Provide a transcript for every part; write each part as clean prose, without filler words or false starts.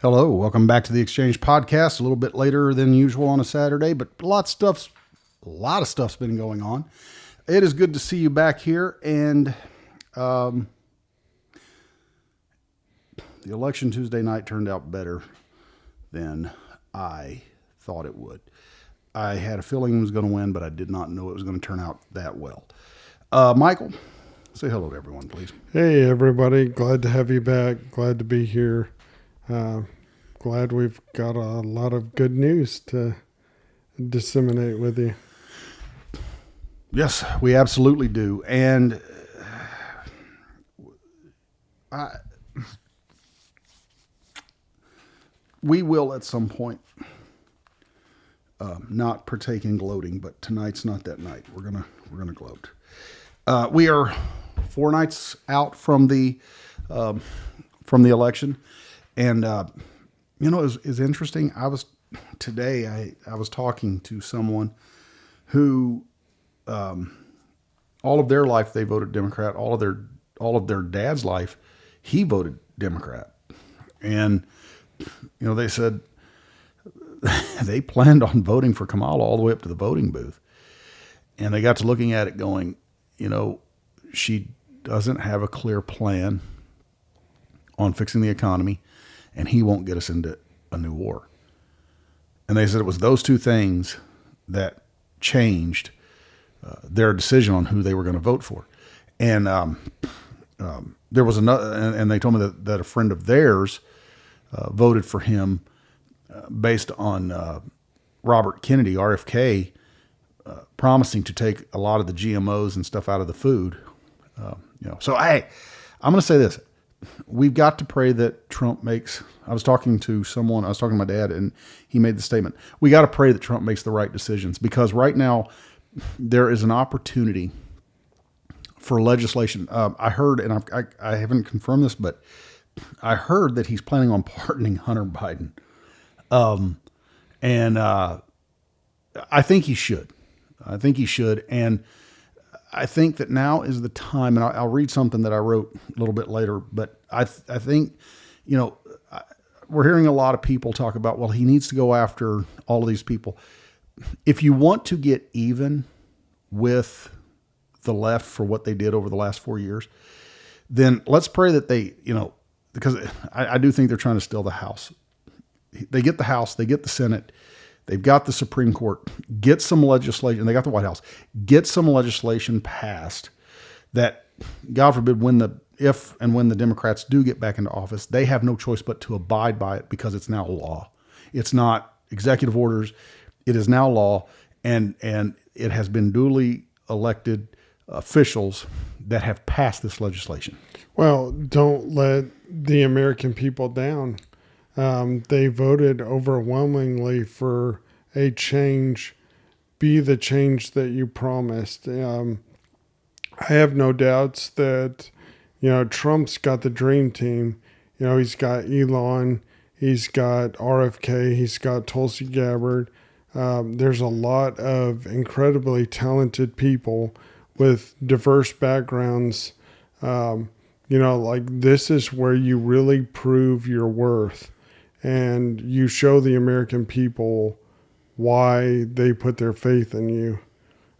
Hello, welcome back to the Exchange Podcast. A little bit later than usual on a Saturday, but a lot of stuff's been going on. It is good to see you back here, and the election Tuesday night turned out better than I thought it would. I had a feeling it was going to win, but I did not know it was going to turn out that well. Michael, say hello to everyone, please. Hey, everybody. Glad to have you back. Glad to be here. Glad we've got a lot of good news to disseminate with you. Yes, we absolutely do. And we will at some point not partake in gloating, but tonight's not that night. We're gonna gloat. We are 4 nights out from the election, and it was interesting. I was talking to someone who all of their life they voted Democrat. All of their dad's life he voted Democrat, and they said they planned on voting for Kamala all the way up to the voting booth, and they got to looking at it going, she doesn't have a clear plan on fixing the economy, and he won't get us into a new war. And they said it was those two things that changed their decision on who they were going to vote for. And there was another, and they told me that a friend of theirs voted for him based on Robert Kennedy, RFK, promising to take a lot of the GMOs and stuff out of the food. So I'm going to say this. We've got to pray that Trump makes, I was talking to my dad, and he made the statement, we got to pray that Trump makes the right decisions, because right now there is an opportunity for legislation. I heard, and I haven't confirmed this, but I heard that he's planning on pardoning Hunter Biden. And I think he should. And I think that now is the time, and I'll read something that I wrote a little bit later, but I think, we're hearing a lot of people talk about, well, he needs to go after all of these people. If you want to get even with the left for what they did over the last 4 years, then let's pray that they, because I do think they're trying to steal the House. They get the House, they get the Senate, they've got the Supreme Court, get some legislation, they got the White House, get some legislation passed that, God forbid, if and when the Democrats do get back into office, they have no choice but to abide by it, because it's now law. It's not executive orders. It is now law, and it has been duly elected officials that have passed this legislation. Well, don't let the American people down. They voted overwhelmingly for a change, be the change that you promised. I have no doubts that, Trump's got the dream team. He's got Elon, he's got RFK, he's got Tulsi Gabbard. There's a lot of incredibly talented people with diverse backgrounds. This is where you really prove your worth, and you show the American people why they put their faith in you.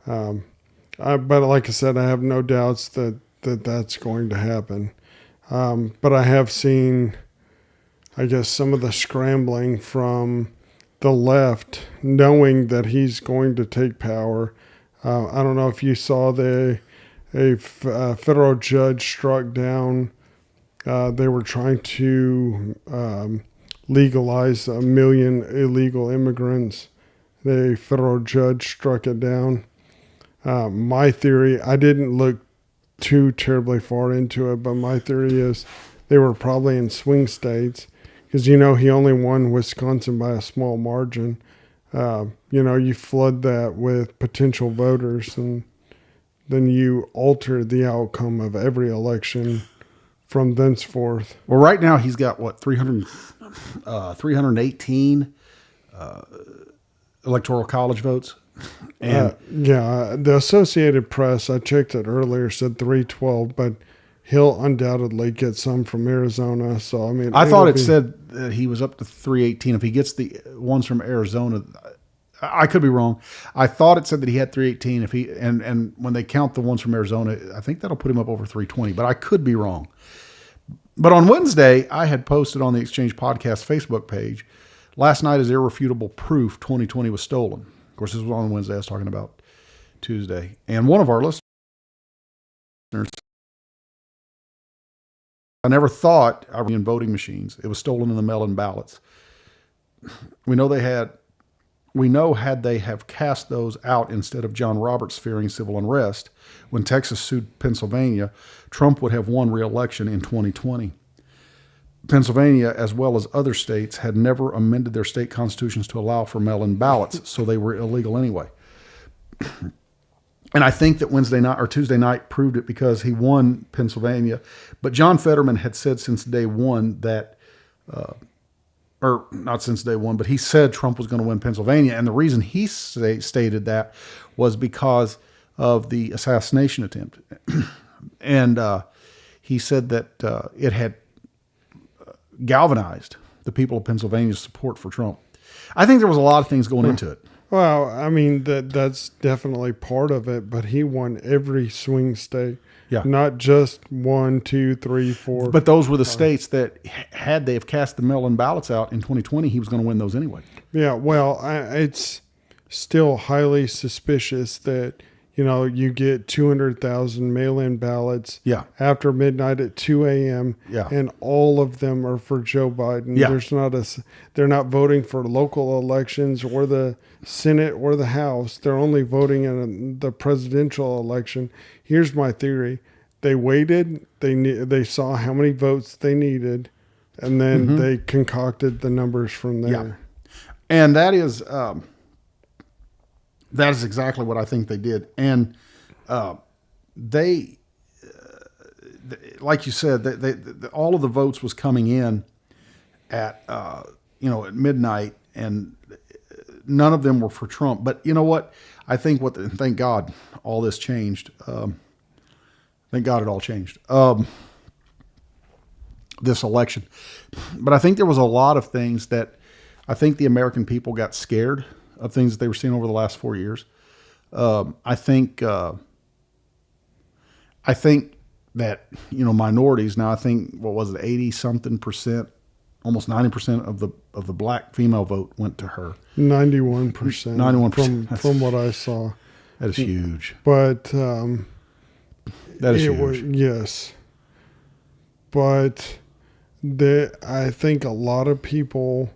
But like I said, I have no doubts that that's going to happen. But I have seen, I guess, some of the scrambling from the left, knowing that he's going to take power. I don't know if you saw a federal judge struck down. They were trying to legalize 1 million illegal immigrants. The federal judge struck it down. My theory, I didn't look too terribly far into it, but my theory is they were probably in swing states, because, he only won Wisconsin by a small margin. You flood that with potential voters, and then you alter the outcome of every election from thenceforth. Well, right now he's got 318 electoral college votes. And the Associated Press, I checked it earlier, said 312, but he'll undoubtedly get some from Arizona. So, I mean, I thought it said that he was up to 318. If he gets the ones from Arizona, I could be wrong. I thought it said that he had 318. If he and when they count the ones from Arizona, I think that'll put him up over 320. But I could be wrong. But on Wednesday, I had posted on the Exchange Podcast Facebook page, last night is irrefutable proof 2020 was stolen. Of course, this was on Wednesday. I was talking about Tuesday. And one of our listeners, I never thought I was in voting machines. It was stolen in the mail-in ballots. We know had they have cast those out instead of John Roberts fearing civil unrest, when Texas sued Pennsylvania, Trump would have won re-election in 2020. Pennsylvania, as well as other states, had never amended their state constitutions to allow for mail-in ballots, so they were illegal anyway. And I think that Wednesday night or Tuesday night proved it because he won Pennsylvania. But John Fetterman had said since day one that, or not since day one, but he said Trump was going to win Pennsylvania. And the reason he stated that was because of the assassination attempt. And he said that it had galvanized the people of Pennsylvania's support for Trump. I think there was a lot of things going into it. Well, I mean, that's definitely part of it, but he won every swing state. Yeah. Not just 1, 2, 3, 4. But those were the states that, had they have cast the mail-in ballots out in 2020, he was going to win those anyway. Yeah, well, it's still highly suspicious that, you get 200,000 mail-in ballots after midnight at 2 a.m. And all of them are for Joe Biden. Yeah. They're not voting for local elections or the Senate or the House. They're only voting in the presidential election. Here's my theory. They waited. They saw how many votes they needed, and then they concocted the numbers from there. Yeah. And that is exactly what I think they did. And they, like you said, they all of the votes was coming in at at midnight, and none of them were for Trump. But you know what? I think thank God all this changed. Thank God it all changed. This election. But I think there was a lot of things that I think the American people got scared of, things that they were seeing over the last 4 years. I think that, minorities now, I think, 80-something%, almost 90% of the black female vote went to her. 91%. 91%. From what I saw. That is huge. But that is huge. Yes. But I think a lot of people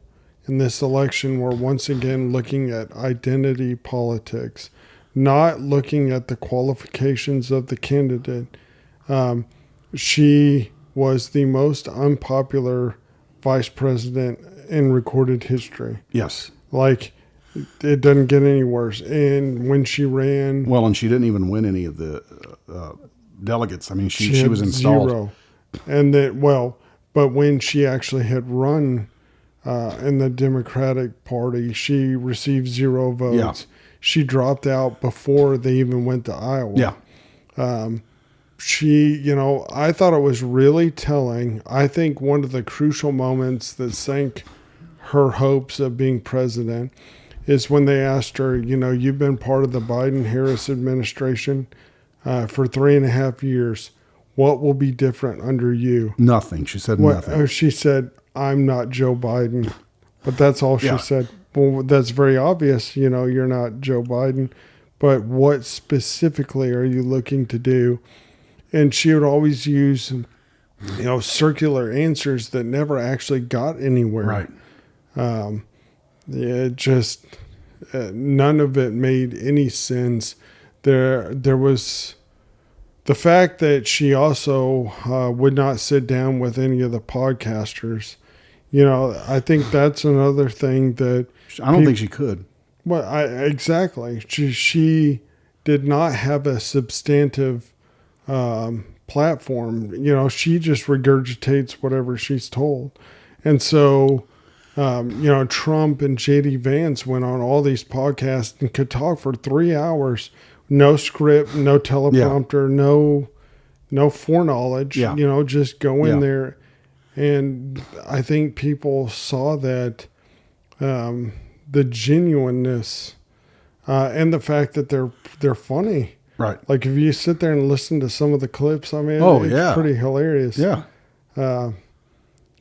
in this election were once again looking at identity politics, not looking at the qualifications of the candidate. She was the most unpopular vice president in recorded history. Yes. Like, it doesn't get any worse. And when she ran... Well, and she didn't even win any of the delegates. I mean, she was installed. 0. And but when she actually had run in the Democratic Party, she received 0 votes. Yeah. She dropped out before they even went to Iowa. Yeah. I thought it was really telling. I think one of the crucial moments that sank her hopes of being president is when they asked her, you've been part of the Biden-Harris administration for 3.5 years. What will be different under you? Nothing. She said nothing. She said, I'm not Joe Biden. But that's all she said. Well, that's very obvious. You're not Joe Biden. But what specifically are you looking to do? And she would always use, circular answers that never actually got anywhere. Right. It just, none of it made any sense. There was the fact that she also would not sit down with any of the podcasters. I think that's another thing that I don't think she could. Well, exactly. She did not have a substantive platform. She just regurgitates whatever she's told. And so, Trump and J.D. Vance went on all these podcasts and could talk for 3 hours. No script, no teleprompter, no foreknowledge, Yeah. just go in Yeah. there. And I think people saw that, the genuineness, and the fact that they're funny. Right. Like if you sit there and listen to some of the clips, I mean, Oh, it's yeah. pretty hilarious. Yeah.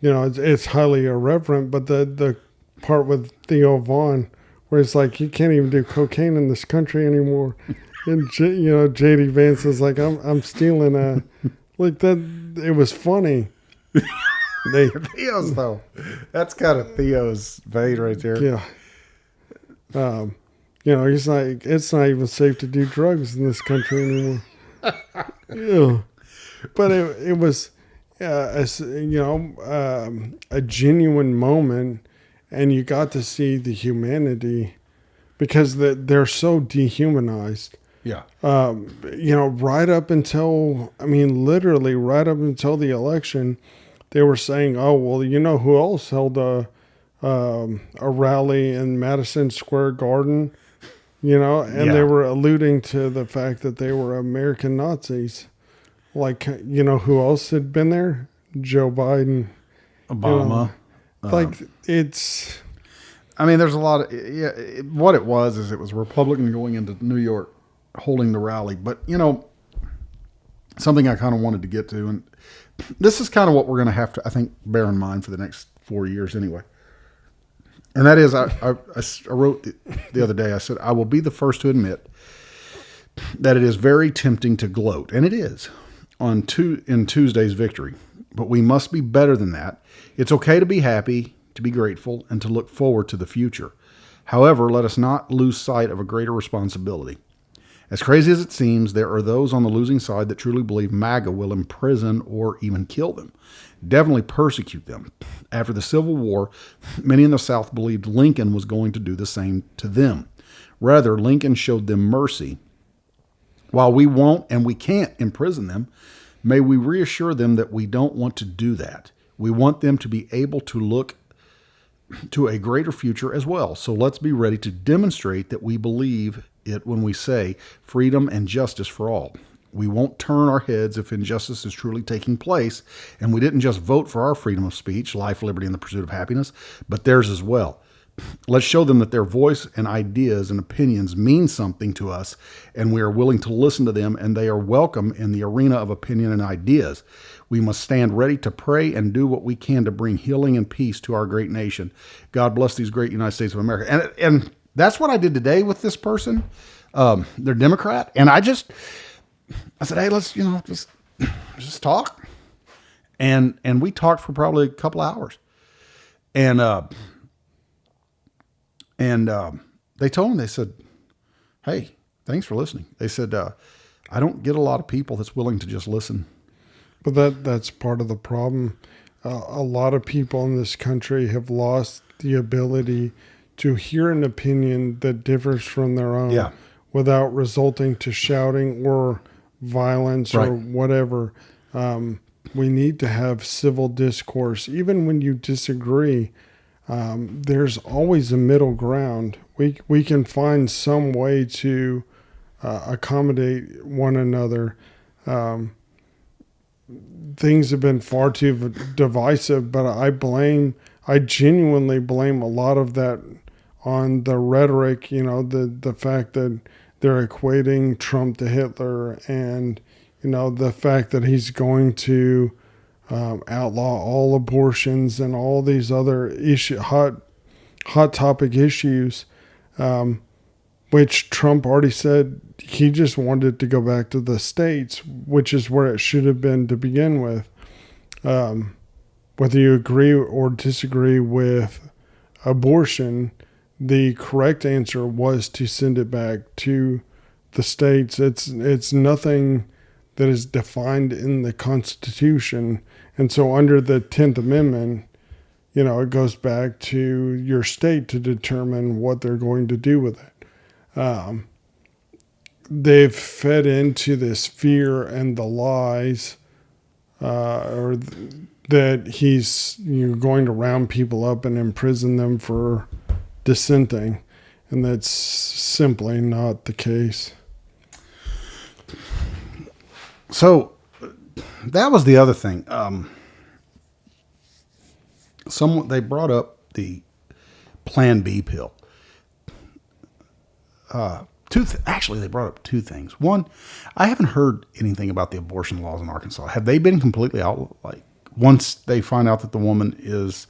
It's highly irreverent, but the part with Theo Vaughn, where it's like, you can't even do cocaine in this country anymore. And, JD Vance is like, I'm stealing like that. It was funny. Theo's, though. That's kind of Theo's vein right there. Yeah. He's like, it's not even safe to do drugs in this country anymore. Yeah. But it was, a genuine moment, and you got to see the humanity, because they're so dehumanized. Yeah. Right up until, literally right up until the election, they were saying, oh, well, who else held a rally in Madison Square Garden, and they were alluding to the fact that they were American Nazis. Like, who else had been there? Joe Biden. Obama. It's... there's a lot of... Yeah, what it was is it was a Republican going into New York holding the rally. But, something I kind of wanted to get to, and this is kind of what we're going to have to, I think, bear in mind for the next 4 years anyway. And that is, I wrote the other day, I said, I will be the first to admit that it is very tempting to gloat, and it is, in Tuesday's victory. But we must be better than that. It's okay to be happy, to be grateful, and to look forward to the future. However, let us not lose sight of a greater responsibility. As crazy as it seems, there are those on the losing side that truly believe MAGA will imprison or even kill them, definitely persecute them. After the Civil War, many in the South believed Lincoln was going to do the same to them. Rather, Lincoln showed them mercy. While we won't and we can't imprison them, may we reassure them that we don't want to do that. We want them to be able to look to a greater future as well. So let's be ready to demonstrate that we believe it when we say freedom and justice for all. We won't turn our heads if injustice is truly taking place, and we didn't just vote for our freedom of speech, life, liberty, and the pursuit of happiness, but theirs as well. Let's show them that their voice and ideas and opinions mean something to us, and we are willing to listen to them, and they are welcome in the arena of opinion and ideas. We must stand ready to pray and do what we can to bring healing and peace to our great nation. God bless these great United States of America. And that's what I did today with this person. They're Democrat, and I said, hey, let's just talk, and we talked for probably a couple hours, and they told me, they said, hey, thanks for listening. They said, I don't get a lot of people that's willing to just listen. But that's part of the problem. A lot of people in this country have lost the ability to hear an opinion that differs from their own without resulting to shouting or violence or whatever. We need to have civil discourse. Even when you disagree, there's always a middle ground. We can find some way to accommodate one another. Things have been far too divisive, but I genuinely blame a lot of that on the rhetoric, the fact that they're equating Trump to Hitler, and, the fact that he's going to outlaw all abortions and all these other hot topic issues, which Trump already said he just wanted to go back to the states, which is where it should have been to begin with. Whether you agree or disagree with abortion, the correct answer was to send it back to the states. It's nothing that is defined in the Constitution. And so under the 10th Amendment, it goes back to your state to determine what they're going to do with it. They've fed into this fear and the lies, that he's going to round people up and imprison them for dissenting. And that's simply not the case. So that was the other thing. They brought up the Plan B pill. Actually, they brought up two things. One, I haven't heard anything about the abortion laws in Arkansas. Have they been completely out? Like, once they find out that the woman is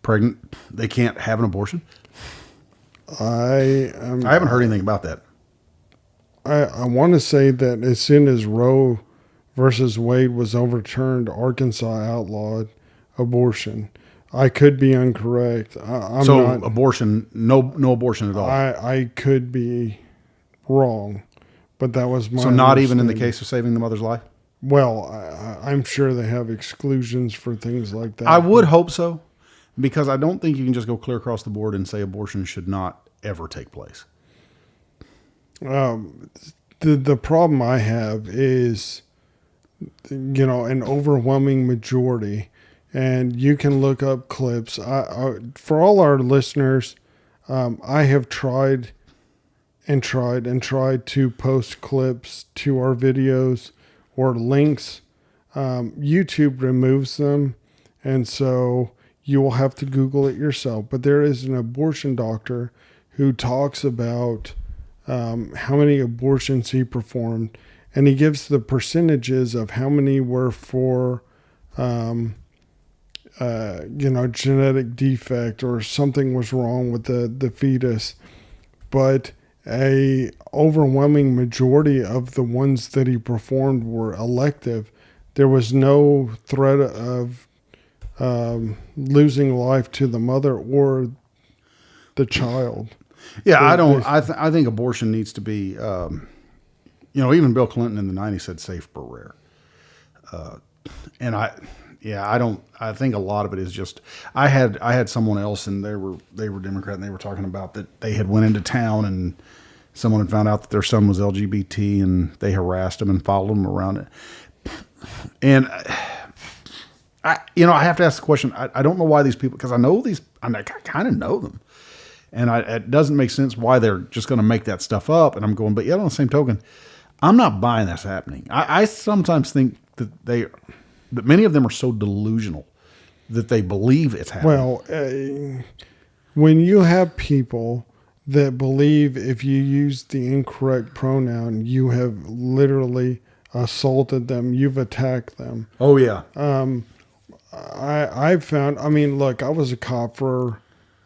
pregnant, they can't have an abortion? I haven't heard anything about that. I want to say that as soon as Roe versus Wade was overturned, Arkansas outlawed abortion. I could be incorrect. Abortion, no abortion at all. I could be wrong, but that was my. So not even in the case of saving the mother's life? Well, I'm sure they have exclusions for things like that. I would hope so, because I don't think you can just go clear across the board and say abortion should not ever take place. The problem I have is, an overwhelming majority, and you can look up clips. For all our listeners, I have tried to post clips to our videos or links. YouTube removes them, and so you will have to Google it yourself. But there is an abortion doctor who talks about how many abortions he performed, and he gives the percentages of how many were for genetic defect or something was wrong with the fetus. But a overwhelming majority of the ones that he performed were elective. There was no threat of losing life to the mother or the child. Yeah, I think abortion needs to be, even Bill Clinton in the 90s said safe but rare. I think a lot of it is just, I had someone else, and they were Democrat, and they were talking about that they had went into town and someone had found out that their son was LGBT, and they harassed him and followed him around it. And I have to ask the question. I don't know why these people, because I kind of know them. And it doesn't make sense why they're just going to make that stuff up. And I'm going, but yet on the same token, I'm not buying that's happening. I sometimes think that many of them are so delusional that they believe it's happening. Well, when you have people that believe if you use the incorrect pronoun, you have literally assaulted them, you've attacked them. Oh, yeah. I've found, look, I was a cop for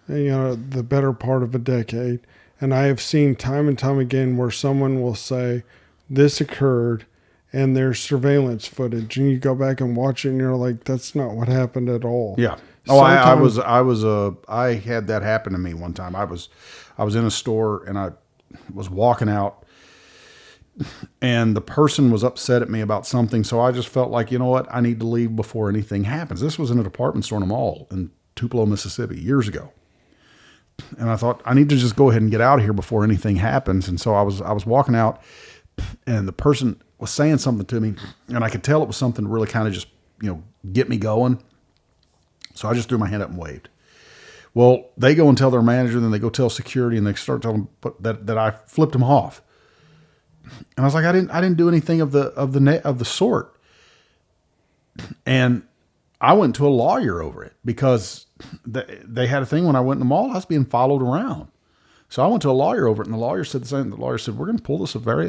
the better part of a decade, and I have seen time and time again where someone will say this occurred and there's surveillance footage, and you go back and watch it and you're like, that's not what happened at all. Yeah. Oh, I had that happen to me one time. I was in a store, and I was walking out, and the person was upset at me about something. So I just felt like, you know what? I need to leave before anything happens. This was in a department store in a mall in Tupelo, Mississippi, years ago. And I thought, I need to just go ahead and get out of here before anything happens. And so I was walking out, and the person was saying something to me, and I could tell it was something to really kind of just, get me going. So I just threw my hand up and waved. Well, they go and tell their manager, then they go tell security, and they start telling them that I flipped them off. And I was like, I didn't do anything of the sort. And I went to a lawyer over it, because they had a thing when I went in the mall, I was being followed around. So I went to a lawyer over it, and the lawyer said the same. The lawyer said, we're going to pull the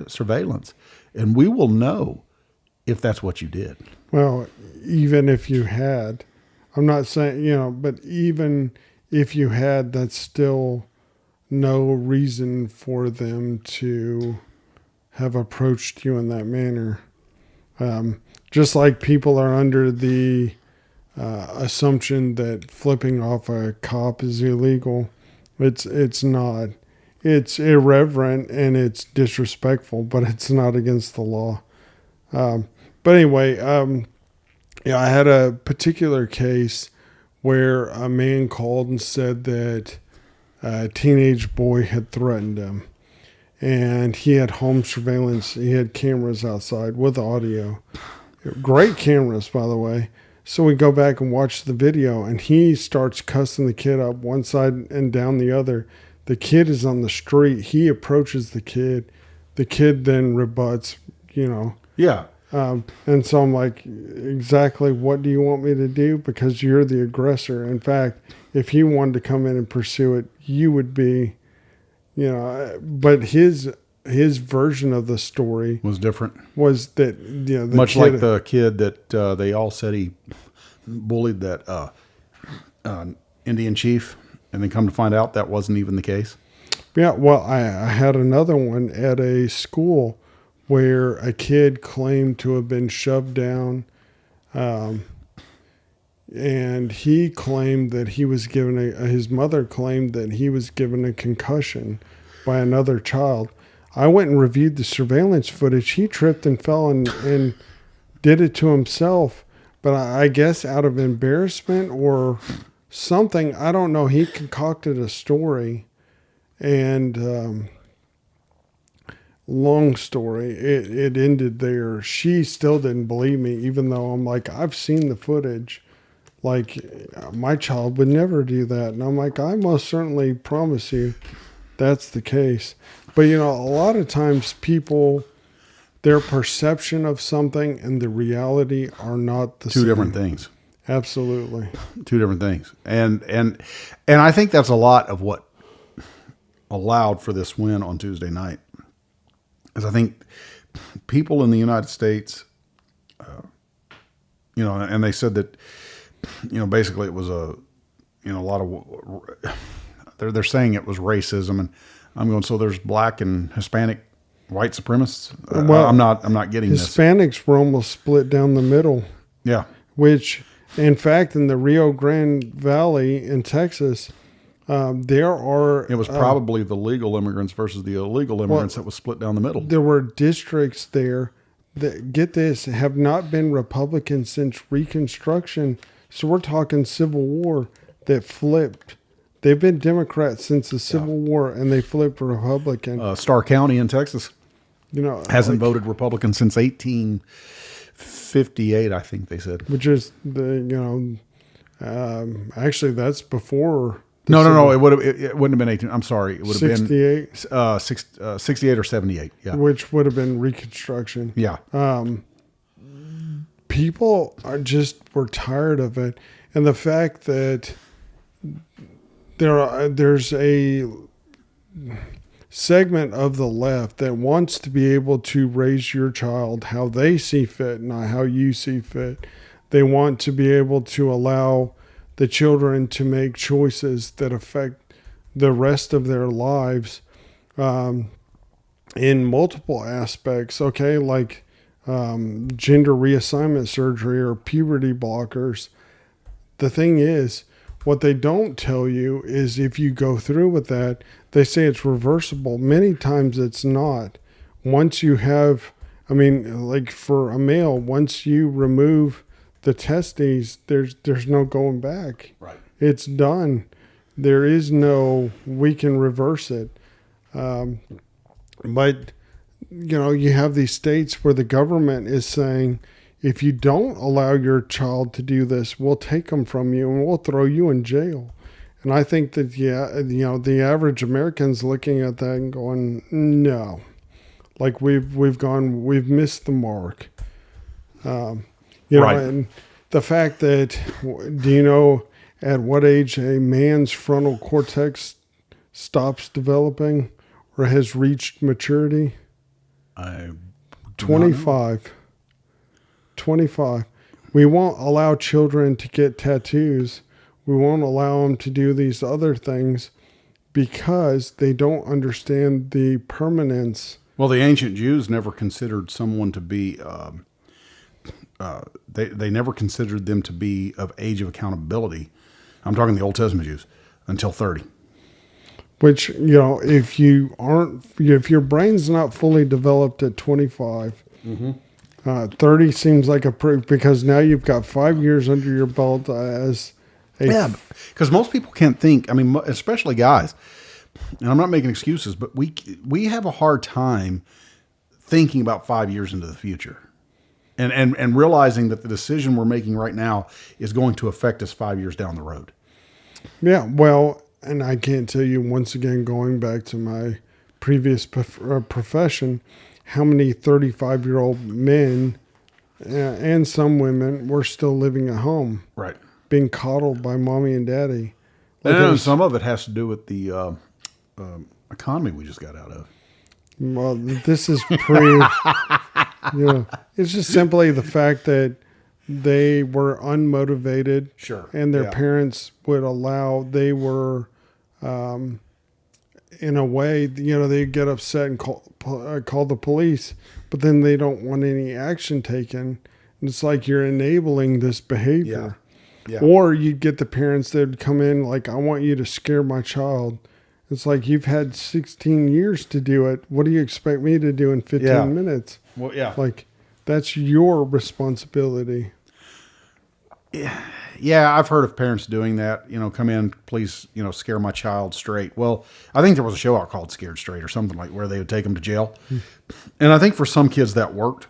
surveillance, and we will know if that's what you did. Well, even if you had, I'm not saying, but even if you had, that's still no reason for them to have approached you in that manner. Just like people are under the assumption that flipping off a cop is illegal. It's not. It's irreverent and it's disrespectful, but it's not against the law. But anyway, I had a particular case where a man called and said that a teenage boy had threatened him. And he had home surveillance. He had cameras outside with audio. Great cameras, by the way. So we go back and watch the video, and he starts cussing the kid up one side and down the other. The kid is on the street. He approaches the kid. The kid then rebuts, Yeah. And so I'm like, exactly what do you want me to do? Because you're the aggressor. In fact, if he wanted to come in and pursue it, you would be, but his version of the story Was different. was that, Much like the kid that they all said he bullied that Indian chief, and then come to find out that wasn't even the case. Yeah, well, I had another one at a school where a kid claimed to have been shoved down, and he claimed that he was given his mother claimed that he was given a concussion by another child. I went and reviewed the surveillance footage. He tripped and fell and did it to himself, but I guess out of embarrassment or something, I don't know, he concocted a story. And long story, it ended there. She still didn't believe me, even though I'm like, I've seen the footage. Like, my child would never do that. And I'm like, I most certainly promise you that's the case. But, a lot of times people, their perception of something and the reality are not the same. Two different things. Absolutely. Two different things. And I think that's a lot of what allowed for this win on Tuesday night. Is I think people in the United States, and they said that, basically it was a lot of, they're saying it was racism, and I'm going, so there's black and Hispanic white supremacists. Well, I'm not getting Hispanics were almost split down the middle. Yeah. Which, in fact, in the Rio Grande Valley in Texas, there are... It was probably the legal immigrants versus the illegal immigrants that was split down the middle. There were districts there that, get this, have not been Republican since Reconstruction. So we're talking Civil War that flipped. They've been Democrats since the Civil War, and they flipped Republican. Starr County in Texas hasn't voted Republican since 1858, I think they said. Which is, actually, that's before... No. It wouldn't have been 18. I'm sorry. It would have 68? been 68 or 78. Yeah. Which would have been Reconstruction. Yeah. People were tired of it. And the fact that there's a segment of the left that wants to be able to raise your child how they see fit, not how you see fit. They want to be able to allow the children to make choices that affect the rest of their lives in multiple aspects, okay, like gender reassignment surgery or puberty blockers. The thing is, what they don't tell you is if you go through with that, they say it's reversible. Many times it's not. Once you have, like for a male, once you remove the testes, there's no going back. Right. It's done. There is no, we can reverse it. But, you have these states where the government is saying, if you don't allow your child to do this, we'll take them from you and we'll throw you in jail. And I think that, the average American's looking at that and going, no, like we've missed the mark. Right. And the fact that, do you know at what age a man's frontal cortex stops developing or has reached maturity? 25. 25. We won't allow children to get tattoos. We won't allow them to do these other things because they don't understand the permanence. Well, the ancient Jews never considered someone to be... They never considered them to be of age of accountability. I'm talking the Old Testament Jews until 30. Which, if your brain's not fully developed at 25, 30 seems like because now you've got 5 years under your belt as a... Yeah, because most people can't think, especially guys, and I'm not making excuses, but we have a hard time thinking about 5 years into the future. And realizing that the decision we're making right now is going to affect us 5 years down the road. Yeah, well, and I can't tell you, once again, going back to my previous profession, how many 35-year-old men and some women were still living at home, Right. being coddled by mommy and daddy. And some of it has to do with the economy we just got out of. Well, this is proof. It's just simply the fact that they were unmotivated. Sure. And their Yeah. parents would allow, they were, in a way, they get upset and call the police, but then they don't want any action taken. And it's like you're enabling this behavior. Yeah. Or you'd get the parents that would come in like, I want you to scare my child. It's like, you've had 16 years to do it. What do you expect me to do in 15 minutes? Well, yeah. Like, that's your responsibility. Yeah, I've heard of parents doing that. Come in, please, scare my child straight. Well, I think there was a show out called Scared Straight or something like where they would take them to jail. And I think for some kids that worked.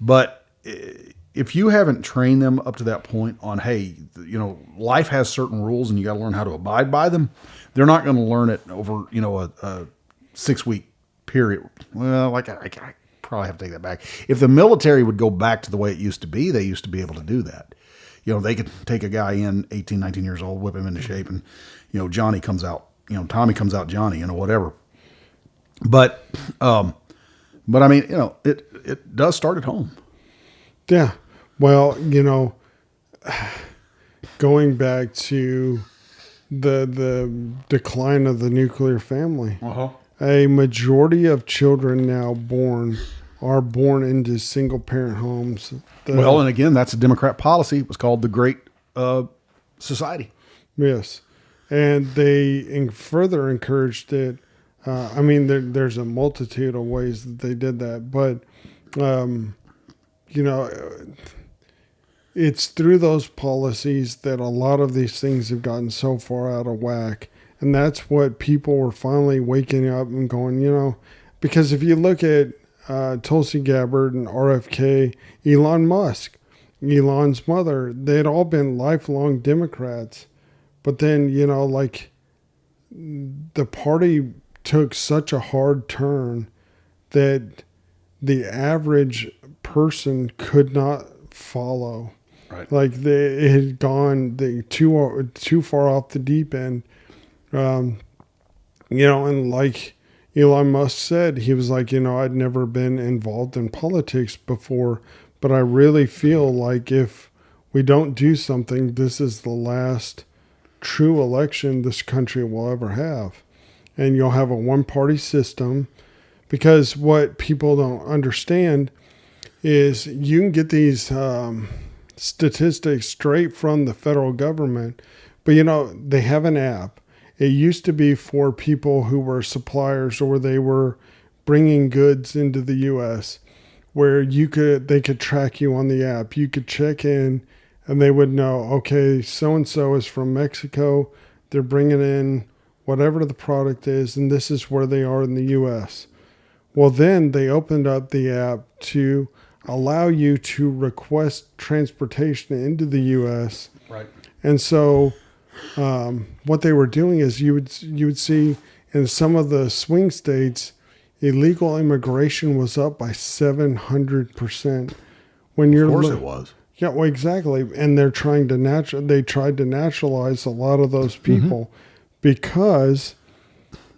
But if you haven't trained them up to that point on, hey, life has certain rules and you got to learn how to abide by them, they're not going to learn it over, a 6-week period. Well, I probably have to take that back. If the military would go back to the way it used to be, they used to be able to do that. They could take a guy in 18, 19 years old, whip him into shape, and, Johnny comes out, Tommy comes out Johnny, whatever. But I mean, it does start at home. Yeah. Well, going back to the decline of the nuclear family, a majority of children now are born into single parent homes. And again, that's a Democrat policy. It was called the Great Society. Yes. And they further encouraged it. There's a multitude of ways that they did that, but, it's through those policies that a lot of these things have gotten so far out of whack. And that's what people were finally waking up and going, because if you look at Tulsi Gabbard and RFK, Elon Musk, Elon's mother, they'd all been lifelong Democrats. But then, the party took such a hard turn that the average person could not follow. Right. Like it had gone too far off the deep end. And like Elon Musk said, he was like, I'd never been involved in politics before, but I really feel like if we don't do something, this is the last true election this country will ever have. And you'll have a one-party system, because what people don't understand is you can get these statistics straight from the federal government, but they have an app. It used to be for people who were suppliers or they were bringing goods into the U.S. where they could track you on the app. You could check in and they would know, okay, so-and-so is from Mexico. They're bringing in whatever the product is, and this is where they are in the U.S. Well, then they opened up the app to allow you to request transportation into the U.S. Right. And so what they were doing is you would see in some of the swing states, illegal immigration was up by 700%. Of course it was. Yeah, well, exactly. And they're trying to they tried to naturalize a lot of those people because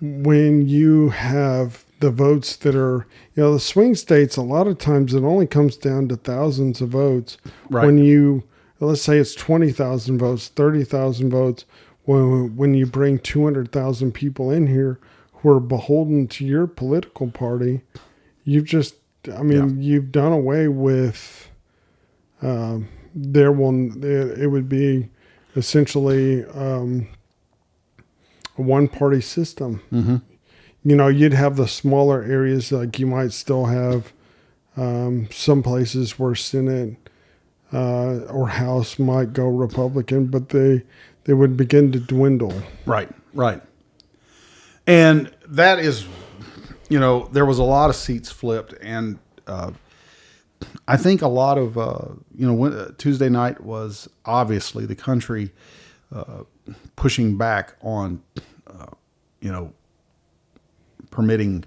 when you have the votes that are, the swing states, a lot of times it only comes down to thousands of votes. Right. When let's say it's 20,000 votes, 30,000 votes, when you bring 200,000 people in here who are beholden to your political party, you've done away with, it would be essentially a one-party system. Mm-hmm. You'd have the smaller areas, like you might still have some places where Senate or House might go Republican, but they would begin to dwindle. Right. And that is, there was a lot of seats flipped, and I think a lot of, Tuesday night was obviously the country pushing back on, permitting,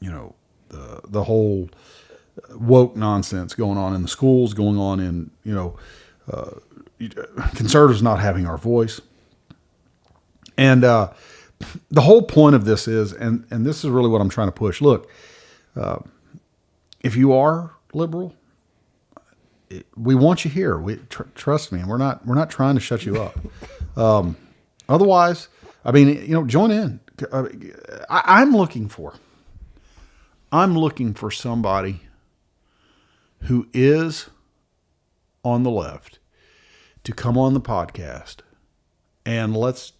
the whole woke nonsense going on in the schools, going on in, conservatives not having our voice. And the whole point of this is, and this is really what I'm trying to push. Look, if you are liberal, we want you here. Trust me, and we're not trying to shut you up. Otherwise, I mean, join in. I'm looking for somebody who is on the left to come on the podcast and let's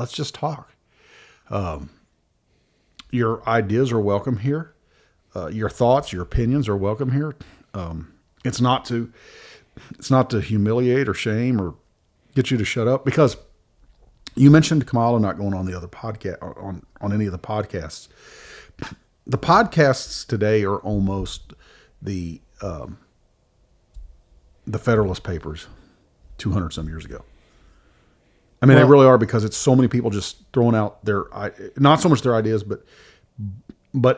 just talk. Your ideas are welcome here. Your thoughts, your opinions are welcome here. It's not to humiliate or shame or get you to shut up, because you mentioned Kamala not going on the other podcast, on any of the podcasts. The podcasts today are almost the Federalist Papers 200 some years ago. I mean, they really are, because it's so many people just throwing out not so much their ideas, but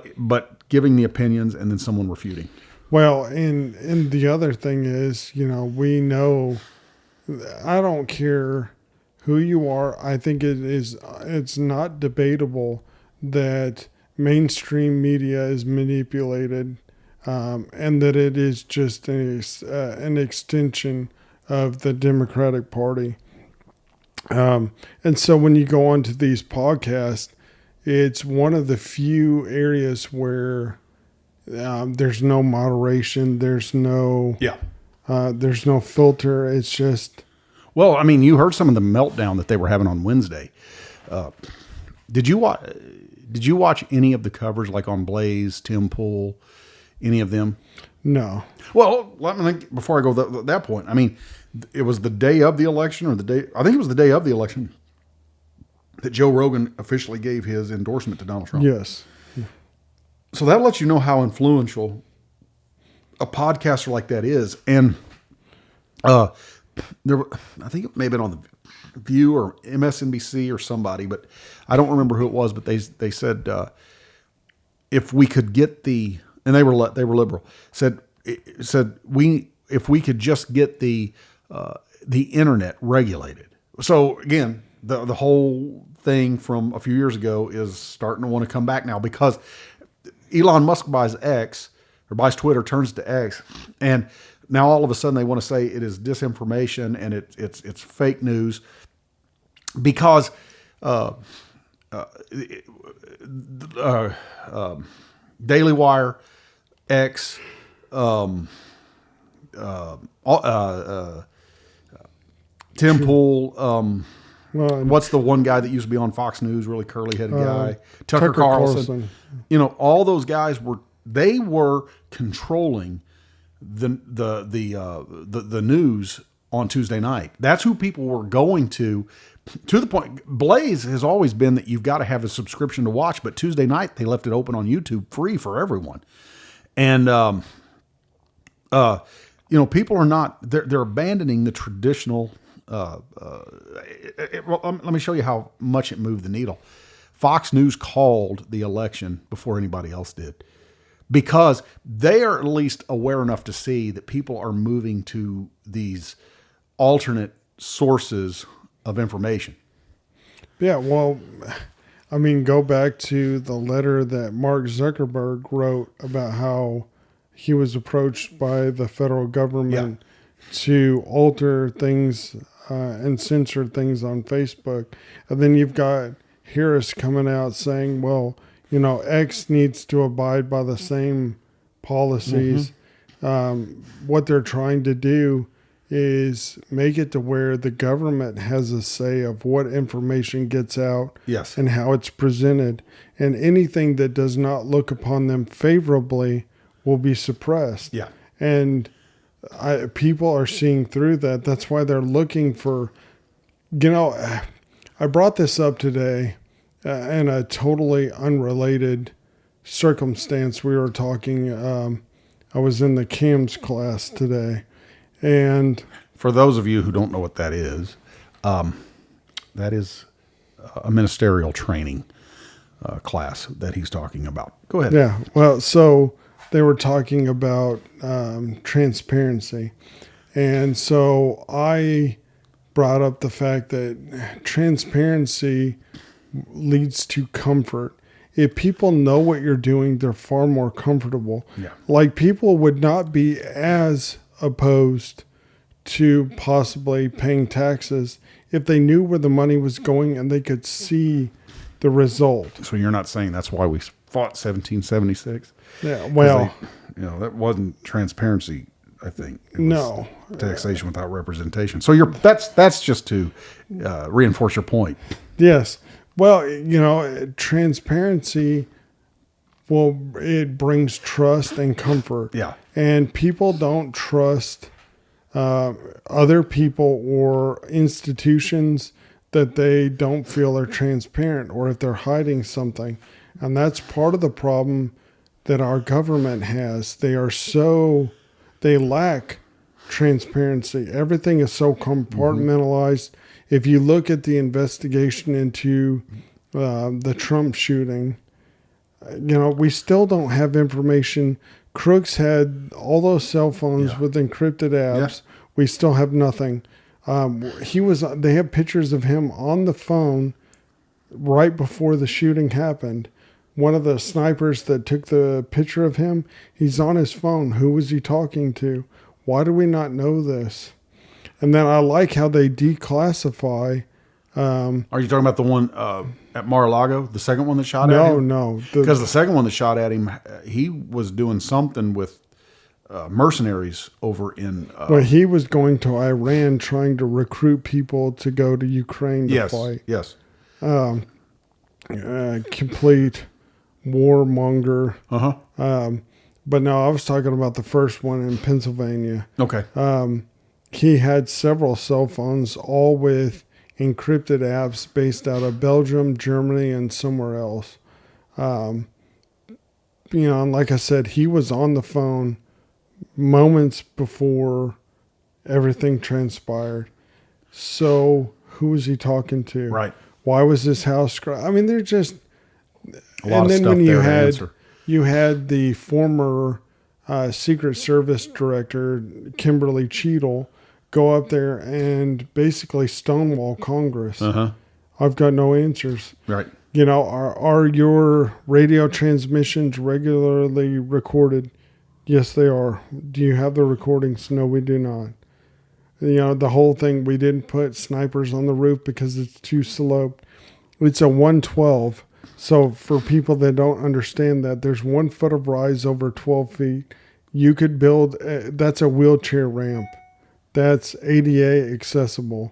giving the opinions and then someone refuting. Well, and the other thing is, we know, I don't care who you are. I think it's not debatable that mainstream media is manipulated, and that it is just an extension of the Democratic Party. And so when you go onto these podcasts, it's one of the few areas where there's no moderation, there's no filter. It's just, well, I mean, you heard some of the meltdown that they were having on Wednesday. Did you watch any of the coverage, like on Blaze, Tim Pool, any of them? No. Well, let me think before I go to that point. I mean, it was the day of the election, I think it was the day of the election, that Joe Rogan officially gave his endorsement to Donald Trump. Yes. So that lets you know how influential a podcaster like that is. And I think it may have been on the View or MSNBC or somebody, but I don't remember who it was. But they said if we could get and they were liberal, said if we could just get the internet regulated. So again, the whole thing from a few years ago is starting to want to come back now, because Elon Musk buys Twitter, turns to X, and now all of a sudden they want to say it is disinformation and it's fake news, because Daily Wire, X, Tim Pool, what's the one guy that used to be on Fox News, really curly-headed guy? Tucker Carlson. All those guys were controlling the news on Tuesday night. That's who people were going to the point. Blaze has always been that you've got to have a subscription to watch, but Tuesday night they left it open on YouTube free for everyone. And people are not, they're abandoning the traditional. Let me show you how much it moved the needle. Fox News called the election before anybody else did, because they are at least aware enough to see that people are moving to these alternate sources of information. Yeah, well, I mean, go back to the letter that Mark Zuckerberg wrote about how he was approached by the federal government to alter things and censor things on Facebook. And then you've got Harris coming out saying, well, X needs to abide by the same policies. What they're trying to do is make it to where the government has a say of what information gets out, and how it's presented. And anything that does not look upon them favorably will be suppressed. Yeah. And people are seeing through that. That's why they're looking for, I brought this up today in a totally unrelated circumstance. We were talking, I was in the CAMS class today. And for those of you who don't know what that is a ministerial training class that he's talking about. Go ahead. Yeah. Well, so they were talking about transparency. And so I brought up the fact that transparency leads to comfort. If people know what you're doing, they're far more comfortable. Yeah. Like, people would not be as opposed to possibly paying taxes if they knew where the money was going and they could see the result. So you're not saying that's why we fought 1776? Yeah, well, that wasn't transparency. I think it was no taxation without representation. So that's just to reinforce your point. Yes. Well, transparency, it brings trust and comfort. Yeah. And people don't trust other people or institutions that they don't feel are transparent, or if they're hiding something. And that's part of the problem that our government has. They lack transparency. Everything is so compartmentalized. If you look at the investigation into the Trump shooting, we still don't have information. Crooks had all those cell phones with encrypted apps. Yes. We still have nothing. They have pictures of him on the phone right before the shooting happened. One of the snipers that took the picture of him, he's on his phone. Who was he talking to? Why do we not know this? And then I like how they declassify. Are you talking about the one at Mar-a-Lago, the second one that shot at him? No. Because the second one that shot at him, he was doing something with mercenaries over in... well, he was going to Iran trying to recruit people to go to Ukraine to fight. Yes. Complete warmonger. Uh-huh. But no, I was talking about the first one in Pennsylvania. Okay. He had several cell phones, all with encrypted apps based out of Belgium, Germany, and somewhere else. And like I said, he was on the phone moments before everything transpired. So who was he talking to? Right. Why was his house? They're just... A lot of stuff there to answer. You had the former Secret Service director, Kimberly Cheadle, go up there and basically stonewall Congress. Uh-huh. I've got no answers. Right. Are your radio transmissions regularly recorded? Yes, they are. Do you have the recordings? No, we do not. The whole thing, we didn't put snipers on the roof because it's too sloped. It's a 112. So for people that don't understand that, there's 1 foot of rise over 12 feet. You could build, that's a wheelchair ramp. That's ADA accessible.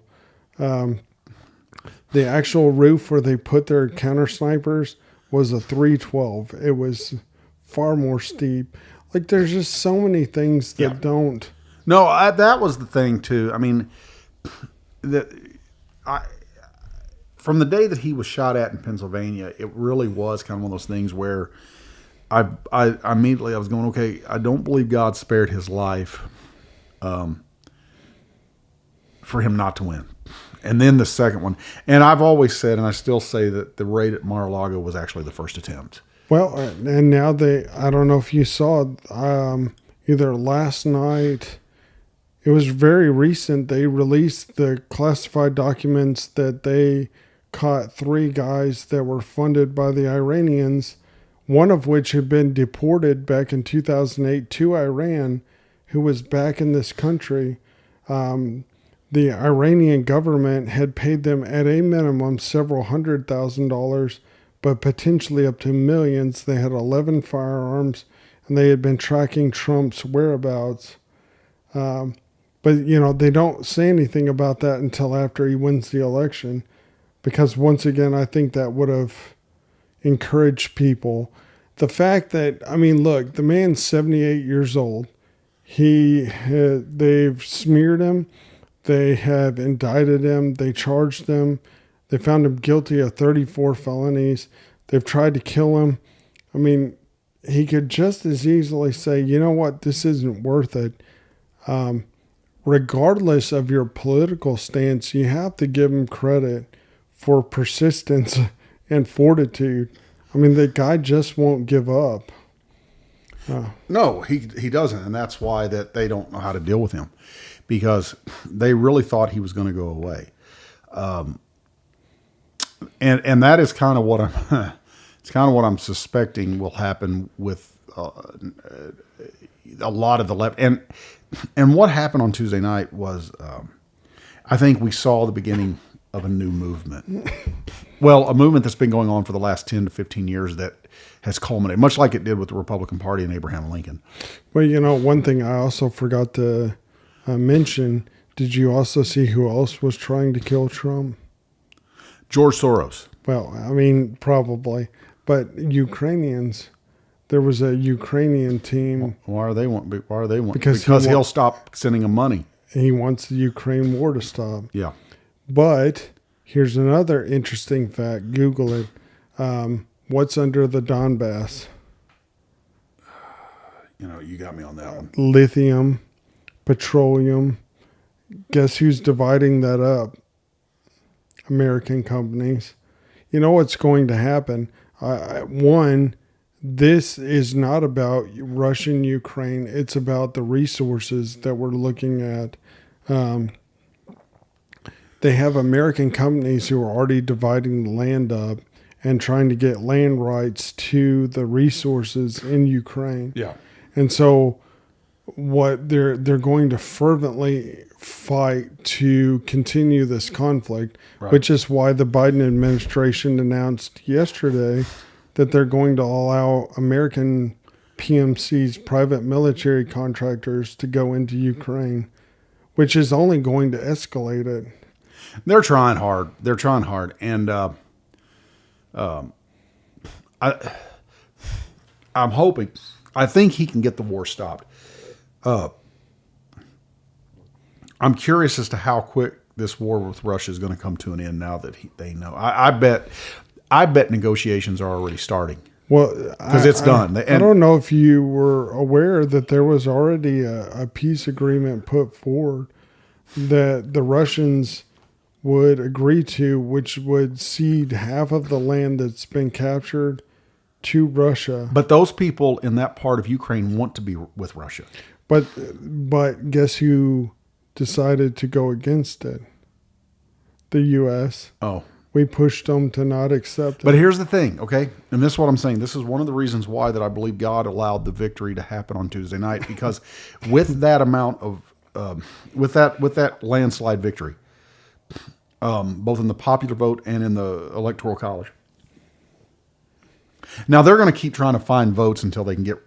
The actual roof where they put their counter snipers was a 312. It was far more steep. Like, there's just so many things that don't. No, that was the thing too. I mean, from the day that he was shot at in Pennsylvania, it really was kind of one of those things where I immediately was going, okay, I don't believe God spared his life for him not to win. And then the second one, and I've always said, and I still say, that the raid at Mar-a-Lago was actually the first attempt. Well, and now I don't know if you saw either last night, it was very recent, they released the classified documents that they caught 3 guys that were funded by the Iranians, one of which had been deported back in 2008 to Iran, who was back in this country. The Iranian government had paid them at a minimum several $100,000, but potentially up to millions. They had 11 firearms, and they had been tracking Trump's whereabouts. But, they don't say anything about that until after he wins the election, because once again, I think that would have encouraged people. The fact that, look, the man's 78 years old. They've smeared him. They have indicted him. They charged him. They found him guilty of 34 felonies. They've tried to kill him. He could just as easily say, you know what, this isn't worth it. Regardless of your political stance, you have to give him credit for persistence and fortitude. The guy just won't give up. No, he doesn't, and that's why that they don't know how to deal with him, because they really thought he was going to go away, and that is kind of what I'm it's kind of what I'm suspecting will happen with a lot of the left. And what happened on Tuesday night was, I think we saw the beginning of a new movement. Well, a movement that's been going on for the last 10 to 15 years that has culminated, much like it did with the Republican Party and Abraham Lincoln. Well, one thing I also forgot to mention, did you also see who else was trying to kill Trump? George Soros. Well, I mean, probably. But Ukrainians, there was a Ukrainian team. Why are they want? Because he'll stop sending them money. He wants the Ukraine war to stop. Yeah. But here's another interesting fact. Google it. What's under the Donbass? You got me on that one. Lithium, petroleum. Guess who's dividing that up? American companies. You know what's going to happen? One, this is not about Russian Ukraine. It's about the resources that we're looking at. They have American companies who are already dividing the land up and trying to get land rights to the resources in Ukraine. Yeah. And so what they're going to fervently fight to continue this conflict, right. Which is why the Biden administration announced yesterday that they're going to allow American PMCs, private military contractors, to go into Ukraine, which is only going to escalate it. They're trying hard. And I'm hoping, I think he can get the war stopped. I'm curious as to how quick this war with Russia is going to come to an end now that they know. I bet negotiations are already starting. Well, because it's done. I don't know if you were aware that there was already a peace agreement put forward that the Russians would agree to, which would cede half of the land that's been captured to Russia. But those people in that part of Ukraine want to be with Russia. But guess who decided to go against it? The U.S. Oh. We pushed them to not accept it. But here's the thing, okay? And this is what I'm saying. This is one of the reasons why that I believe God allowed the victory to happen on Tuesday night, because with that amount of with that landslide victory, both in the popular vote and in the electoral college. Now they're going to keep trying to find votes until they can get,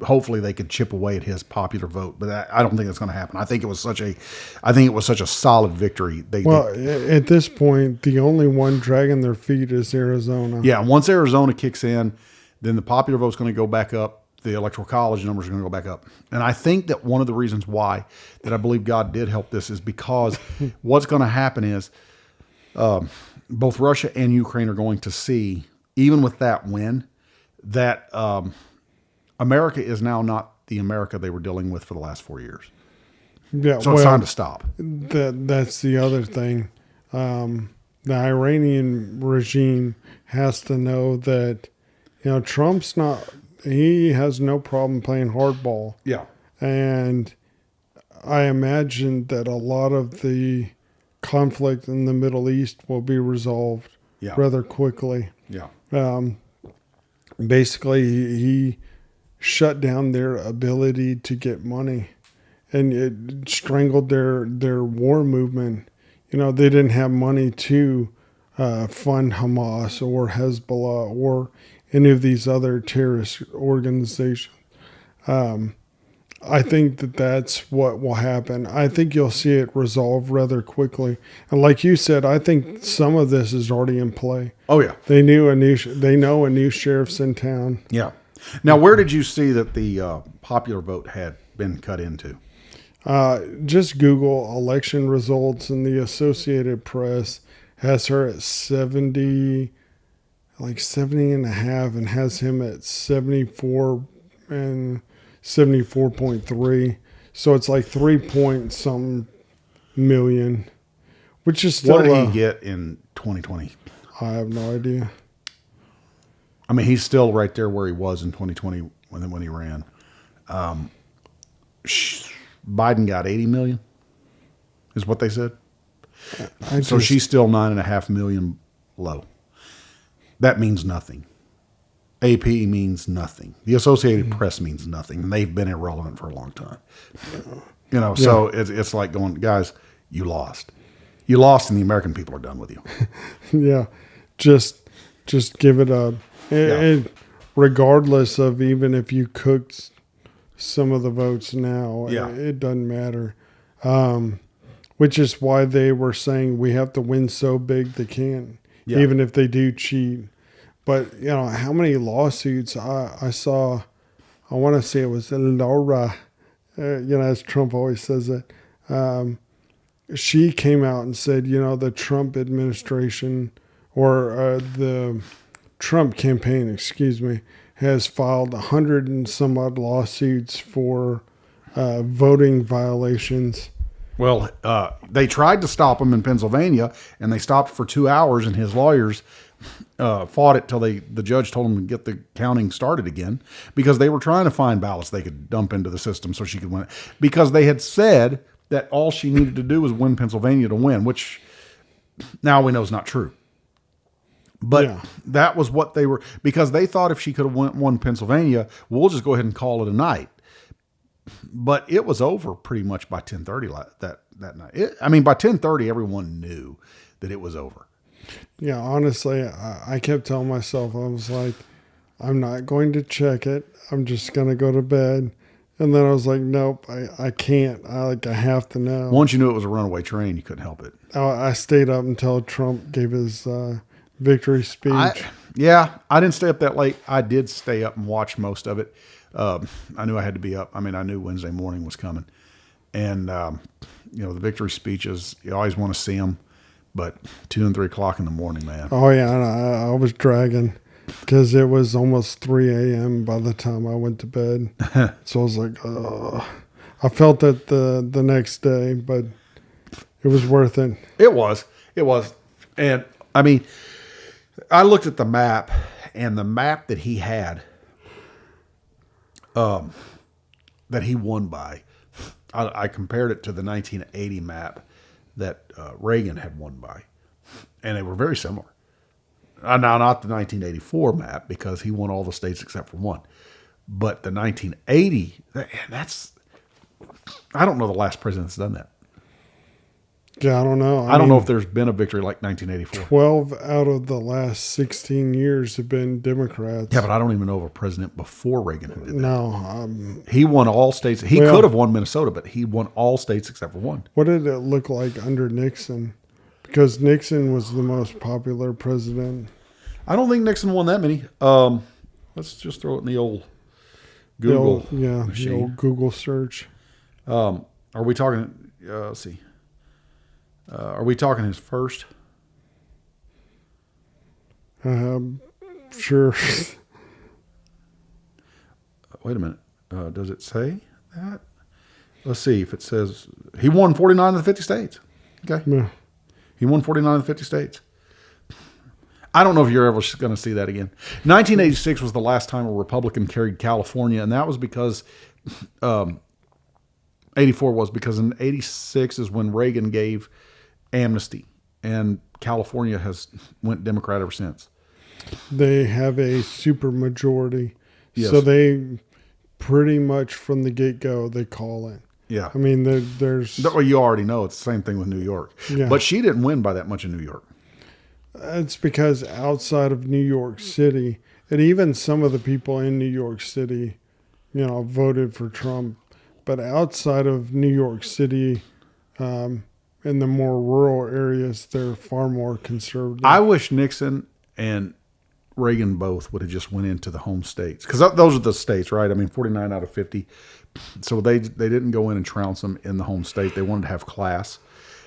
hopefully they could chip away at his popular vote, but I don't think it's going to happen. I think it was such a solid victory. At this point, the only one dragging their feet is Arizona. Yeah, once Arizona kicks in, then the popular vote's going to go back up. The electoral college numbers are going to go back up. And I think that one of the reasons why that I believe God did help this is because what's going to happen is both Russia and Ukraine are going to see, even with that win, that America is now not the America they were dealing with for the last 4 years. Yeah, so it's time to stop. That's the other thing. The Iranian regime has to know that, Trump's not. He has no problem playing hardball. Yeah, and I imagine that a lot of the conflict in the Middle East will be resolved rather quickly. Yeah. Basically, he shut down their ability to get money, and it strangled their war movement. They didn't have money to fund Hamas or Hezbollah or any of these other terrorist organizations. I think that's what will happen. I think you'll see it resolve rather quickly. And like you said, I think some of this is already in play. Oh yeah, they know a new sheriff's in town. Yeah. Now, where did you see that the popular vote had been cut into? Just Google election results, and the Associated Press has her at 70 and a half, and has him at 74 and 74.3. So it's like 3 point some million, which is still. What did he get in 2020? I have no idea. I mean, he's still right there where he was in 2020 when he ran. Biden got 80 million, is what they said. So she's still 9.5 million low. That means nothing. AP means nothing. The Associated Press means nothing. And they've been irrelevant for a long time. So it's like going, guys, you lost. You lost, and the American people are done with you. Yeah. Just give it up. And regardless of even if you cooked some of the votes now, it doesn't matter. Which is why they were saying we have to win so big they can, even if they do cheat. But, how many lawsuits I saw, I want to say it was Laura, as Trump always says it. She came out and said, the Trump administration or the Trump campaign, has filed 100 and some odd lawsuits for voting violations. Well, they tried to stop him in Pennsylvania, and they stopped for 2 hours, and his lawyers fought it till the judge told them to get the counting started again, because they were trying to find ballots they could dump into the system so she could win it. Because they had said that all she needed to do was win Pennsylvania to win, which now we know is not true. But that was what they were, because they thought if she could have won Pennsylvania, we'll just go ahead and call it a night. But it was over pretty much by 10:30 that night. By 10:30, everyone knew that it was over. Yeah, honestly, I kept telling myself, I was like, I'm not going to check it. I'm just going to go to bed. And then I was like, nope, I can't. I have to know. Once you knew it was a runaway train, you couldn't help it. I stayed up until Trump gave his victory speech. I didn't stay up that late. I did stay up and watch most of it. I knew I had to be up. I knew Wednesday morning was coming. And, the victory speeches, you always want to see them. But 2 and 3 o'clock in the morning, man. Oh, yeah. I was dragging because it was almost 3 a.m. by the time I went to bed. So I was like, oh. I felt it the next day, but it was worth it. It was. And, I looked at the map, and the map that he had, that he won by, I compared it to the 1980 map that Reagan had won by, and they were very similar. Now, not the 1984 map, because he won all the states except for one, but the 1980, I don't know the last president that's done that. Yeah, I don't know. I don't know if there's been a victory like 1984. 12 out of the last 16 years have been Democrats. Yeah, but I don't even know of a president before Reagan who did that. No. He won all states. He could have won Minnesota, but he won all states except for one. What did it look like under Nixon? Because Nixon was the most popular president. I don't think Nixon won that many. Let's just throw it in the old Google machine. The old Google search. Are we talking, let's see. Are we talking his first? Sure. Wait a minute. Does it say that? Let's see if it says he won 49 of the 50 states. Okay. Yeah. He won 49 of the 50 states. I don't know if you're ever going to see that again. 1986 was the last time a Republican carried California, and that was because 84 was because in 86 is when Reagan gave amnesty, and California has went Democrat ever since. They have a super majority. Yes. So they pretty much from the get-go, they call it. Yeah. There's... Well, you already know it's the same thing with New York. Yeah. But she didn't win by that much in New York. It's because outside of New York City, and even some of the people in New York City, voted for Trump. But outside of New York City, in the more rural areas, they're far more conservative. I wish Nixon and Reagan both would have just went into the home states, because those are the states, right? 49 out of 50. So they didn't go in and trounce them in the home state. They wanted to have class.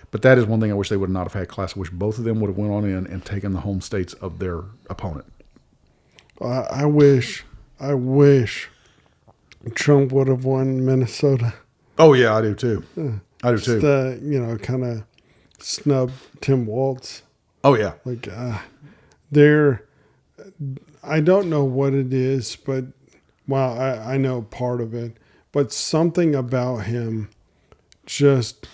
But that is one thing I wish they would not have had class. I wish both of them would have went on in and taken the home states of their opponent. I wish Trump would have won Minnesota. Oh, yeah, I do too. I do too. Just, kind of snub Tim Walz. Oh, yeah. I don't know what it is, but well, I know part of it, but something about him just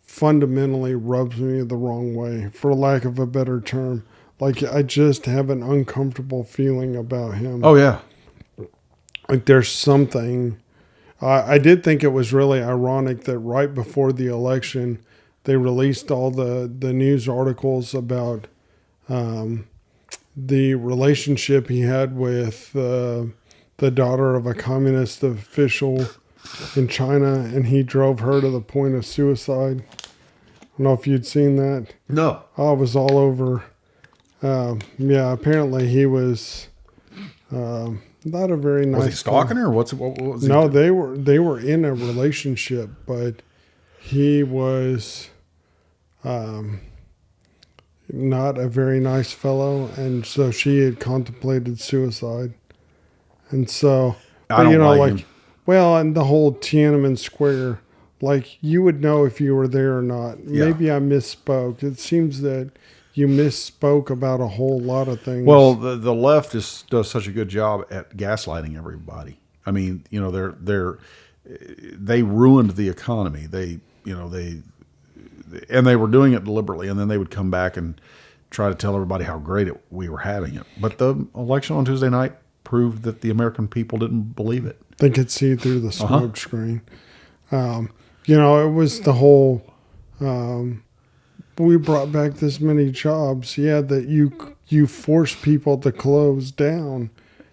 fundamentally rubs me the wrong way, for lack of a better term. Like, I just have an uncomfortable feeling about him. Oh yeah. Like, there's something. I did think it was really ironic that right before the election, they released all the news articles about the relationship he had with the daughter of a communist official in China, and he drove her to the point of suicide. I don't know if you'd seen that. No. Oh, it was all over. Yeah, apparently he was not a very nice. Was he stalking her? What was he? No, they were in a relationship, but he was not a very nice fellow, and so she had contemplated suicide. And so, I don't like him. well, and the whole Tiananmen Square, like, you would know if you were there or not. Yeah. Maybe I misspoke. It seems that you misspoke about a whole lot of things. Well, the left does such a good job at gaslighting everybody. I mean, they ruined the economy. They were doing it deliberately, and then they would come back and try to tell everybody how great we were having it. But the election on Tuesday night proved that the American people didn't believe it. They could see through the smoke screen. It was the whole, we brought back this many jobs. Yeah, that you force people to close down.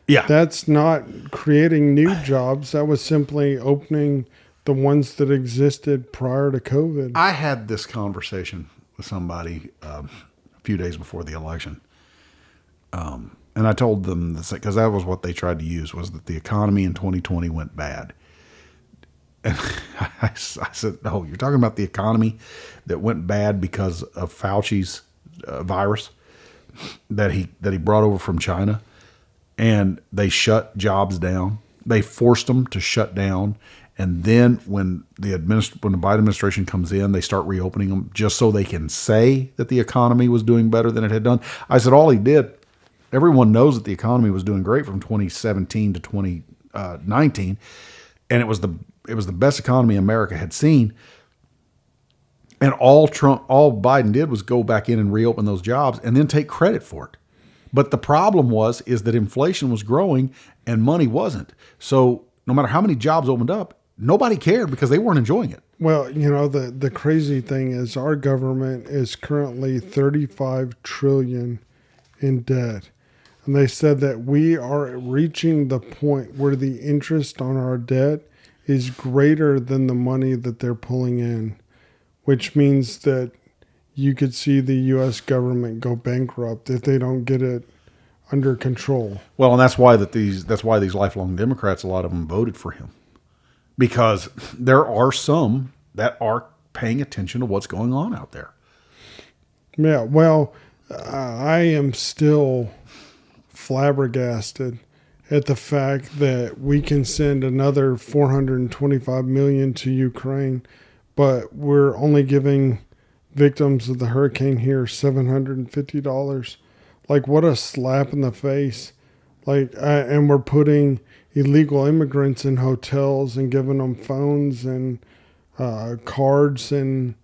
Yeah. That's not creating new jobs. That was simply opening the ones that existed prior to COVID. I had this conversation with somebody a few days before the election. And I told them this, because that was what they tried to use, was that the economy in 2020 went bad. And I said, "Oh, you're talking about the economy that went bad because of Fauci's virus that he brought over from China, and they shut jobs down. They forced them to shut down, and then when the Biden administration comes in, they start reopening them just so they can say that the economy was doing better than it had done." I said, all he did. Everyone knows that the economy was doing great from 2017 to 2019, and it was the best economy America had seen. And all Biden did was go back in and reopen those jobs and then take credit for it. But the problem is that inflation was growing and money wasn't. So no matter how many jobs opened up, nobody cared because they weren't enjoying it. Well, the crazy thing is our government is currently $35 trillion in debt. And they said that we are reaching the point where the interest on our debt is greater than the money that they're pulling in, which means that you could see the U.S. government go bankrupt if they don't get it under control. Well, and that's why these lifelong Democrats, a lot of them voted for him, because there are some that are paying attention to what's going on out there. Yeah, well, I am still flabbergasted at the fact that we can send another $425 million to Ukraine, but we're only giving victims of the hurricane here $750. Like, what a slap in the face. And we're putting illegal immigrants in hotels and giving them phones and cards and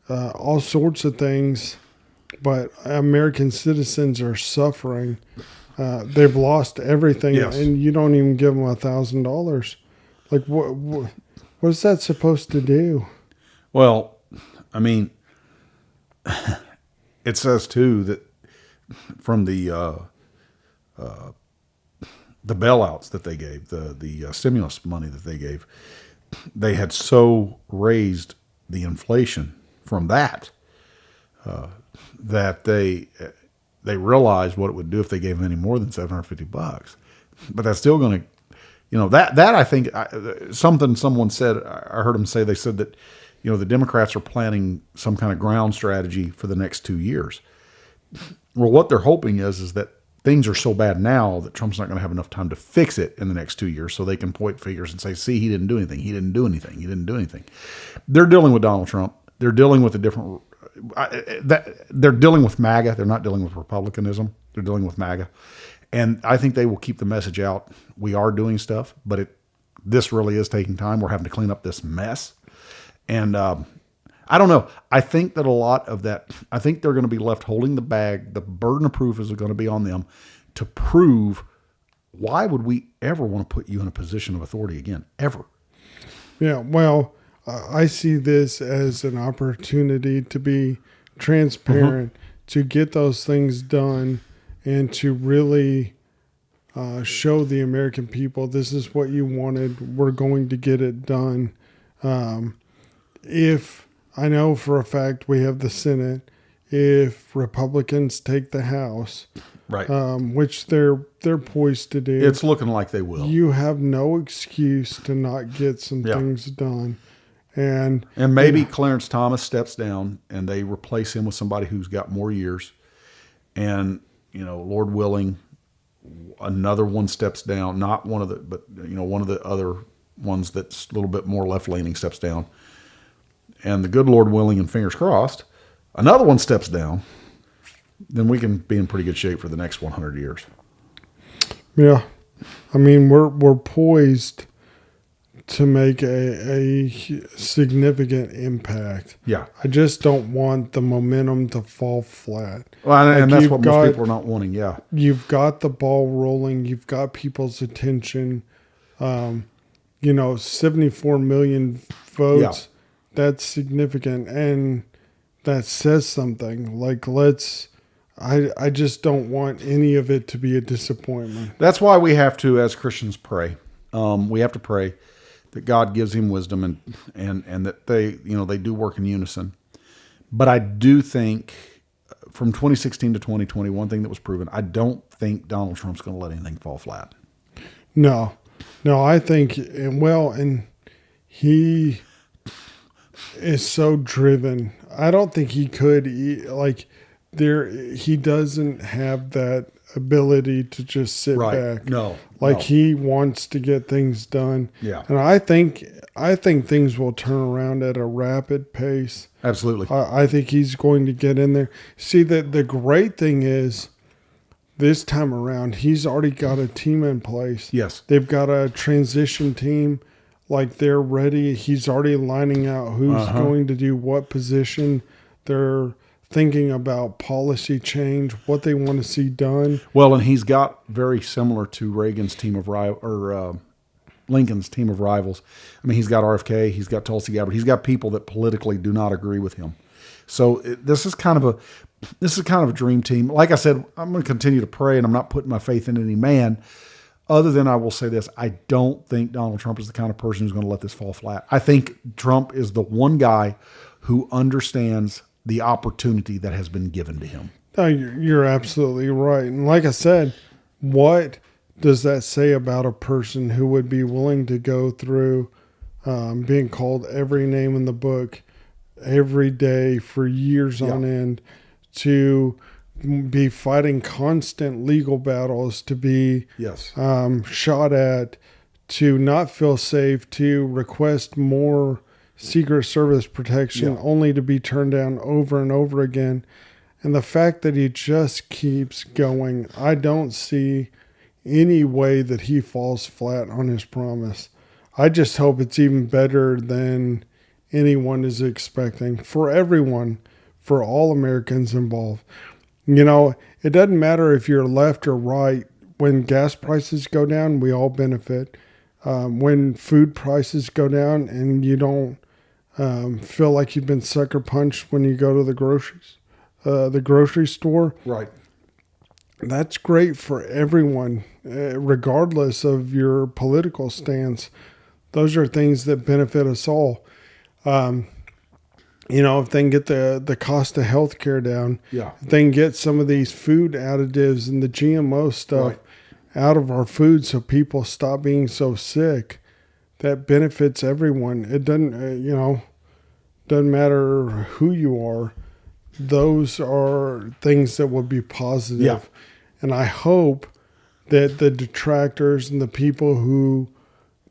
all sorts of things, but American citizens are suffering. They've lost everything, yes. And you don't even give them $1,000. Like, what is that supposed to do? Well, I mean, it says too that from the bailouts that they gave, the stimulus money that they gave, they had so raised the inflation from that that they realized what it would do if they gave them any more than $750. But that's still going to, that I think someone said, I heard them say, they said that, the Democrats are planning some kind of ground strategy for the next 2 years. Well, what they're hoping is that things are so bad now that Trump's not going to have enough time to fix it in the next 2 years, so they can point fingers and say, see, he didn't do anything. He didn't do anything. He didn't do anything. They're dealing with Donald Trump. They're dealing with they're dealing with MAGA. They're not dealing with Republicanism. They're dealing with MAGA. And I think they will keep the message out. We are doing stuff, but this really is taking time. We're having to clean up this mess. And I don't know. I think that a lot of that, I think they're going to be left holding the bag. The burden of proof is going to be on them to prove, why would we ever want to put you in a position of authority again? Ever. Yeah, well, I see this as an opportunity to be transparent, to get those things done, and to really show the American people, this is what you wanted. We're going to get it done. If I know for a fact we have the Senate, if Republicans take the House, Right. Which they're poised to do, It's looking like they will. you have no excuse to not get some things done. And maybe Clarence Thomas steps down and they replace him with somebody who's got more years. And, Lord willing, another one steps down, not one of the, but, one of the other ones that's a little bit more left-leaning steps down. And the good Lord willing, and fingers crossed, another one steps down. Then we can be in pretty good shape for the next 100 years. Yeah. I mean, we're poised to make a significant impact. Yeah. I just don't want the momentum to fall flat. Well, and Like that's what most people are not wanting. Yeah. You've got the ball rolling. You've got people's attention. 74 million votes. Yeah. That's significant. And that says something. Like, I just don't want any of it to be a disappointment. That's why we have to, as Christians, pray. We have to pray that God gives him wisdom and that they do work in unison. But I do think from 2016 to 2020, one thing that was proven, I don't think Donald Trump's going to let anything fall flat. No, I think, and he is so driven. I don't think he could, he doesn't have that ability to just sit back. No. He wants to get things done. Yeah. And I think things will turn around at a rapid pace. Absolutely. I think he's going to get in there. See, the great thing is, this time around, he's already got a team in place. Yes. They've got a transition team. They're ready. He's already lining out who's going to do what position. They're thinking about policy change, what they want to see done. Well, and he's got very similar to Reagan's team of Lincoln's team of rivals. I mean, he's got RFK, he's got Tulsi Gabbard, he's got people that politically do not agree with him. So this is kind of a dream team. Like I said, I'm going to continue to pray, and I'm not putting my faith in any man. Other than I will say this, I don't think Donald Trump is the kind of person who's going to let this fall flat. I think Trump is the one guy who understands the opportunity that has been given to him. No, you're absolutely right. And like I said, what does that say about a person who would be willing to go through being called every name in the book every day for years on end, to be fighting constant legal battles, to be shot at, to not feel safe, to request more Secret Service protection only to be turned down over and over again. And the fact that he just keeps going, I don't see any way that he falls flat on his promise. I just hope it's even better than anyone is expecting, for everyone, for all Americans involved. It doesn't matter if you're left or right. When gas prices go down, we all benefit. When food prices go down and you don't feel like you've been sucker punched when you go to the grocery store. Right. That's great for everyone, regardless of your political stance. Those are things that benefit us all. If they can get the cost of healthcare down, if they can get some of these food additives and the GMO stuff out of our food so people stop being so sick, that benefits everyone. It doesn't matter who you are. Those are things that will be positive. Yeah. And I hope that the detractors and the people who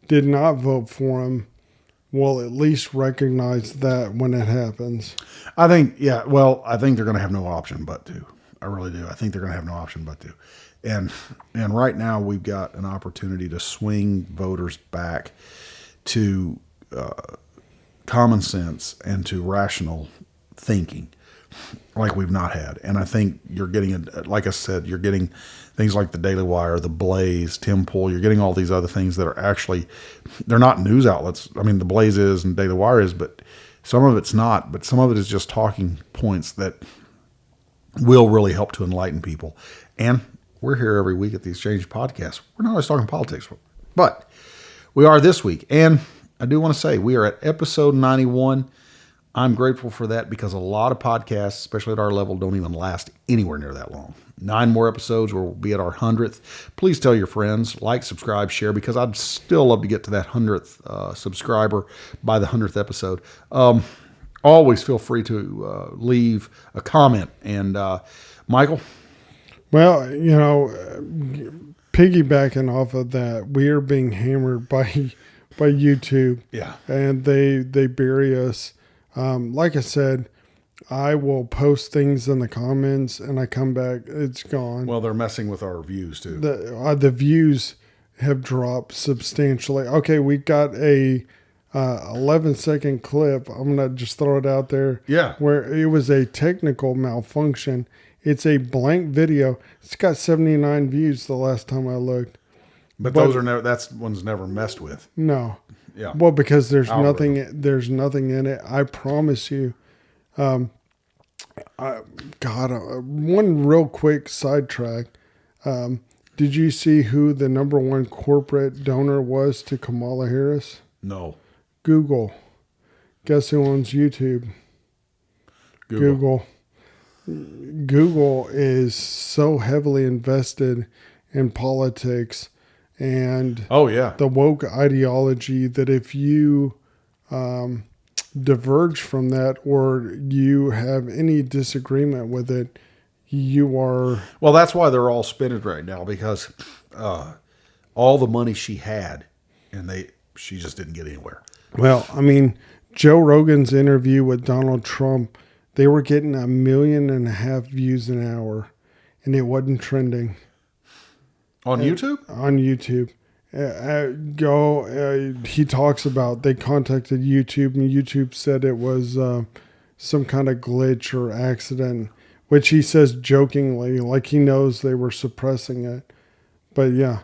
did not vote for him will at least recognize that when it happens. I think they're going to have no option but to. I really do. I think they're going to have no option but to. And right now we've got an opportunity to swing voters back to common sense and to rational thinking like we've not had. And I think you're getting, like I said, you're getting things like the Daily Wire, the Blaze, Tim Pool. You're getting all these other things that are actually, they're not news outlets. I mean, the Blaze is and Daily Wire is, but some of it's not. But some of it is just talking points that will really help to enlighten people. And we're here every week at the Exchange Podcast. We're not always talking politics, but we are this week. And I do want to say we are at episode 91. I'm grateful for that because a lot of podcasts, especially at our level, don't even last anywhere near that long. 9 more episodes where we'll be at our 100th. Please tell your friends, like, subscribe, share, because I'd still love to get to that 100th subscriber by the 100th episode. Always feel free to leave a comment. And Michael? Well, piggybacking off of that, we are being hammered by YouTube. Yeah. And they bury us. Like I said, I will post things in the comments and I come back, it's gone. Well, they're messing with our views too. The views have dropped substantially. Okay, we got a 11-second clip. I'm going to just throw it out there. Yeah. Where it was a technical malfunction. It's a blank video. It's got 79 views the last time I looked. But those are never, that's one's never messed with. No. Yeah. Well, because there's Algorithm. nothing in it. I promise you. One real quick sidetrack. Did you see who the number one corporate donor was to Kamala Harris? No. Google. Guess who owns YouTube? Google. Google is so heavily invested in politics and Oh, yeah. the woke ideology that if you diverge from that or you have any disagreement with it, you are... Well, that's why they're all spinning right now, because all the money she had, and she just didn't get anywhere. Well, I mean, Joe Rogan's interview with Donald Trump, they were getting 1.5 million views an hour, and it wasn't trending. On YouTube? On YouTube. He talks about they contacted YouTube, and YouTube said it was some kind of glitch or accident, which he says jokingly, like he knows they were suppressing it. But yeah,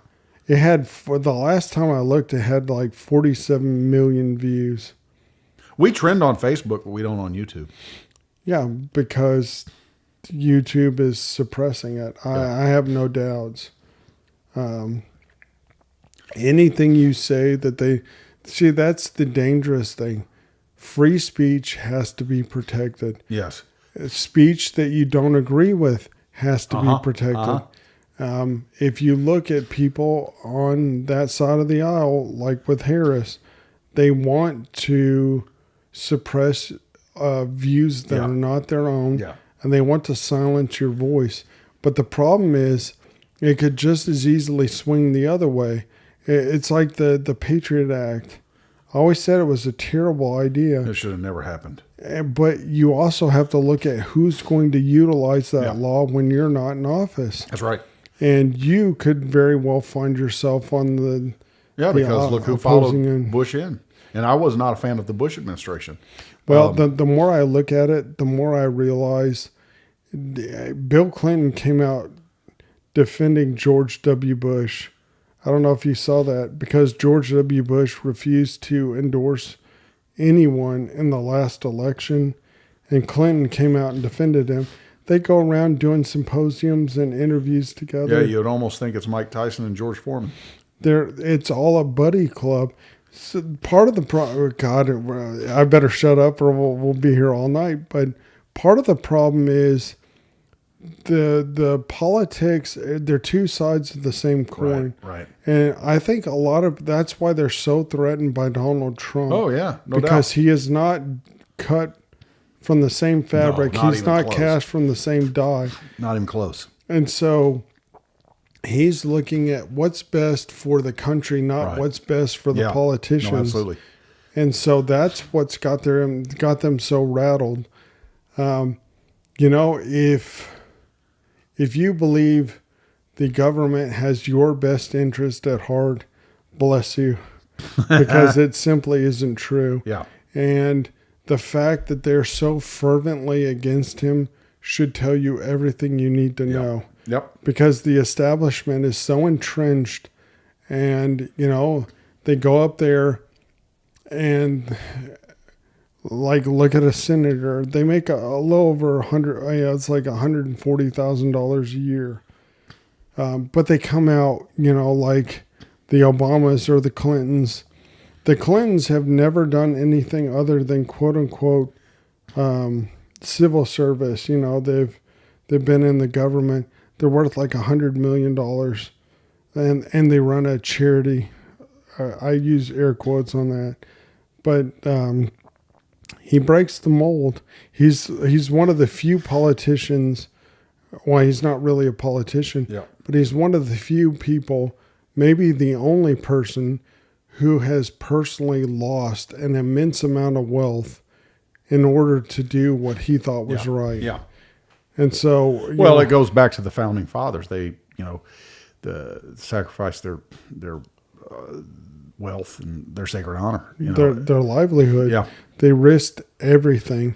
it had, for the last time I looked, it had like 47 million views. We trend on Facebook, but we don't on YouTube. Yeah, because YouTube is suppressing it. I have no doubts. Anything you say that they... See, that's the dangerous thing. Free speech has to be protected. Yes. Speech that you don't agree with has to be protected. If you look at people on that side of the aisle, like with Harris, they want to suppress views that are not their own, and they want to silence your voice. But the problem is, it could just as easily swing the other way. It's like the Patriot Act. I always said it was a terrible idea. It should have never happened. But you also have to look at who's going to utilize that law when you're not in office. That's right. And you could very well find yourself on the... Yeah, because look who followed Bush in. And I was not a fan of the Bush administration. Well, the more I look at it, the more I realize Bill Clinton came out defending George W. Bush. I don't know if you saw that, because George W. Bush refused to endorse anyone in the last election, and Clinton came out and defended him. They go around doing symposiums and interviews together. Yeah, you'd almost think it's Mike Tyson and George Foreman. It's all a buddy club. So part of the problem, God, I better shut up or we'll be here all night. But part of the problem is the politics. They're two sides of the same coin. Right. And I think a lot of that's why they're so threatened by Donald Trump. Oh yeah, no doubt. Because he is not cut from the same fabric. No, He's not cast from the same die. Not even close. And so he's looking at what's best for the country, not what's best for the politicians. No, absolutely. And so that's what's got them so rattled. If if you believe the government has your best interest at heart, bless you, because it simply isn't true. Yeah. And the fact that they're so fervently against him should tell you everything you need to know. Yep. Because the establishment is so entrenched, and, you know, they go up there and, like, look at a senator. They make a little over it's like $140,000 a year. But they come out, you know, like the Obamas or the Clintons. The Clintons have never done anything other than quote unquote civil service. You know, they've been in the government. They're worth like $100 million, and they run a charity. I use air quotes on that, but he breaks the mold. He's one of the few politicians. Well, he's not really a politician, but he's one of the few people, maybe the only person, who has personally lost an immense amount of wealth in order to do what he thought was right. Yeah. And so, well, it goes back to the founding fathers. They, sacrificed their wealth and their sacred honor, their livelihood. Yeah. They risked everything.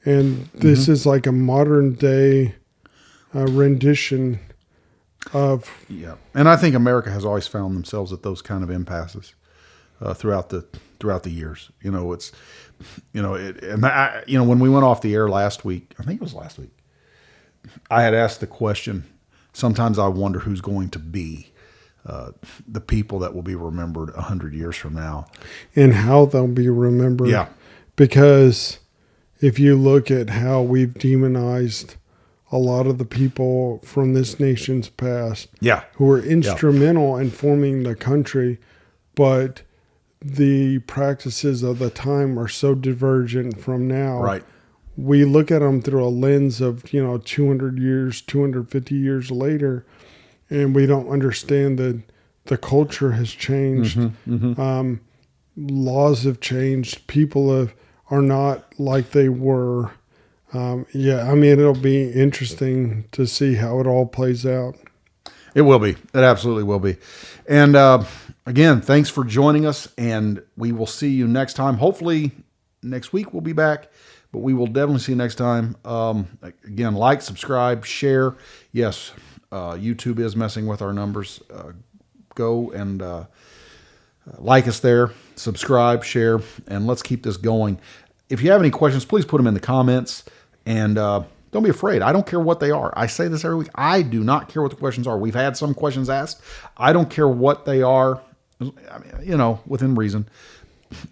And this is like a modern day rendition of. Yeah. And I think America has always found themselves at those kind of impasses throughout the years. It's, when we went off the air last week, I think it was last week, I had asked the question, sometimes I wonder who's going to be the people that will be remembered 100 years from now. And how they'll be remembered. Yeah. Because if you look at how we've demonized a lot of the people from this nation's past, who were instrumental in forming the country, but the practices of the time are so divergent from now. Right. We look at them through a lens of, 200 years, 250 years later, and we don't understand that the culture has changed. Laws have changed. People are not like they were. It'll be interesting to see how it all plays out. It will be. It absolutely will be. And again, thanks for joining us, and we will see you next time. Hopefully next week we'll be back, but we will definitely see you next time. Again, like, subscribe, share. Yes, YouTube is messing with our numbers. Go and like us there, subscribe, share, and let's keep this going. If you have any questions, please put them in the comments, and don't be afraid. I don't care what they are. I say this every week. I do not care what the questions are. We've had some questions asked. I don't care what they are, within reason.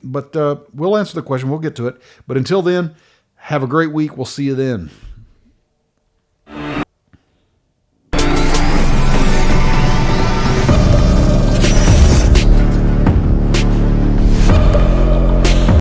But we'll answer the question. We'll get to it. But until then, have a great week. We'll see you then.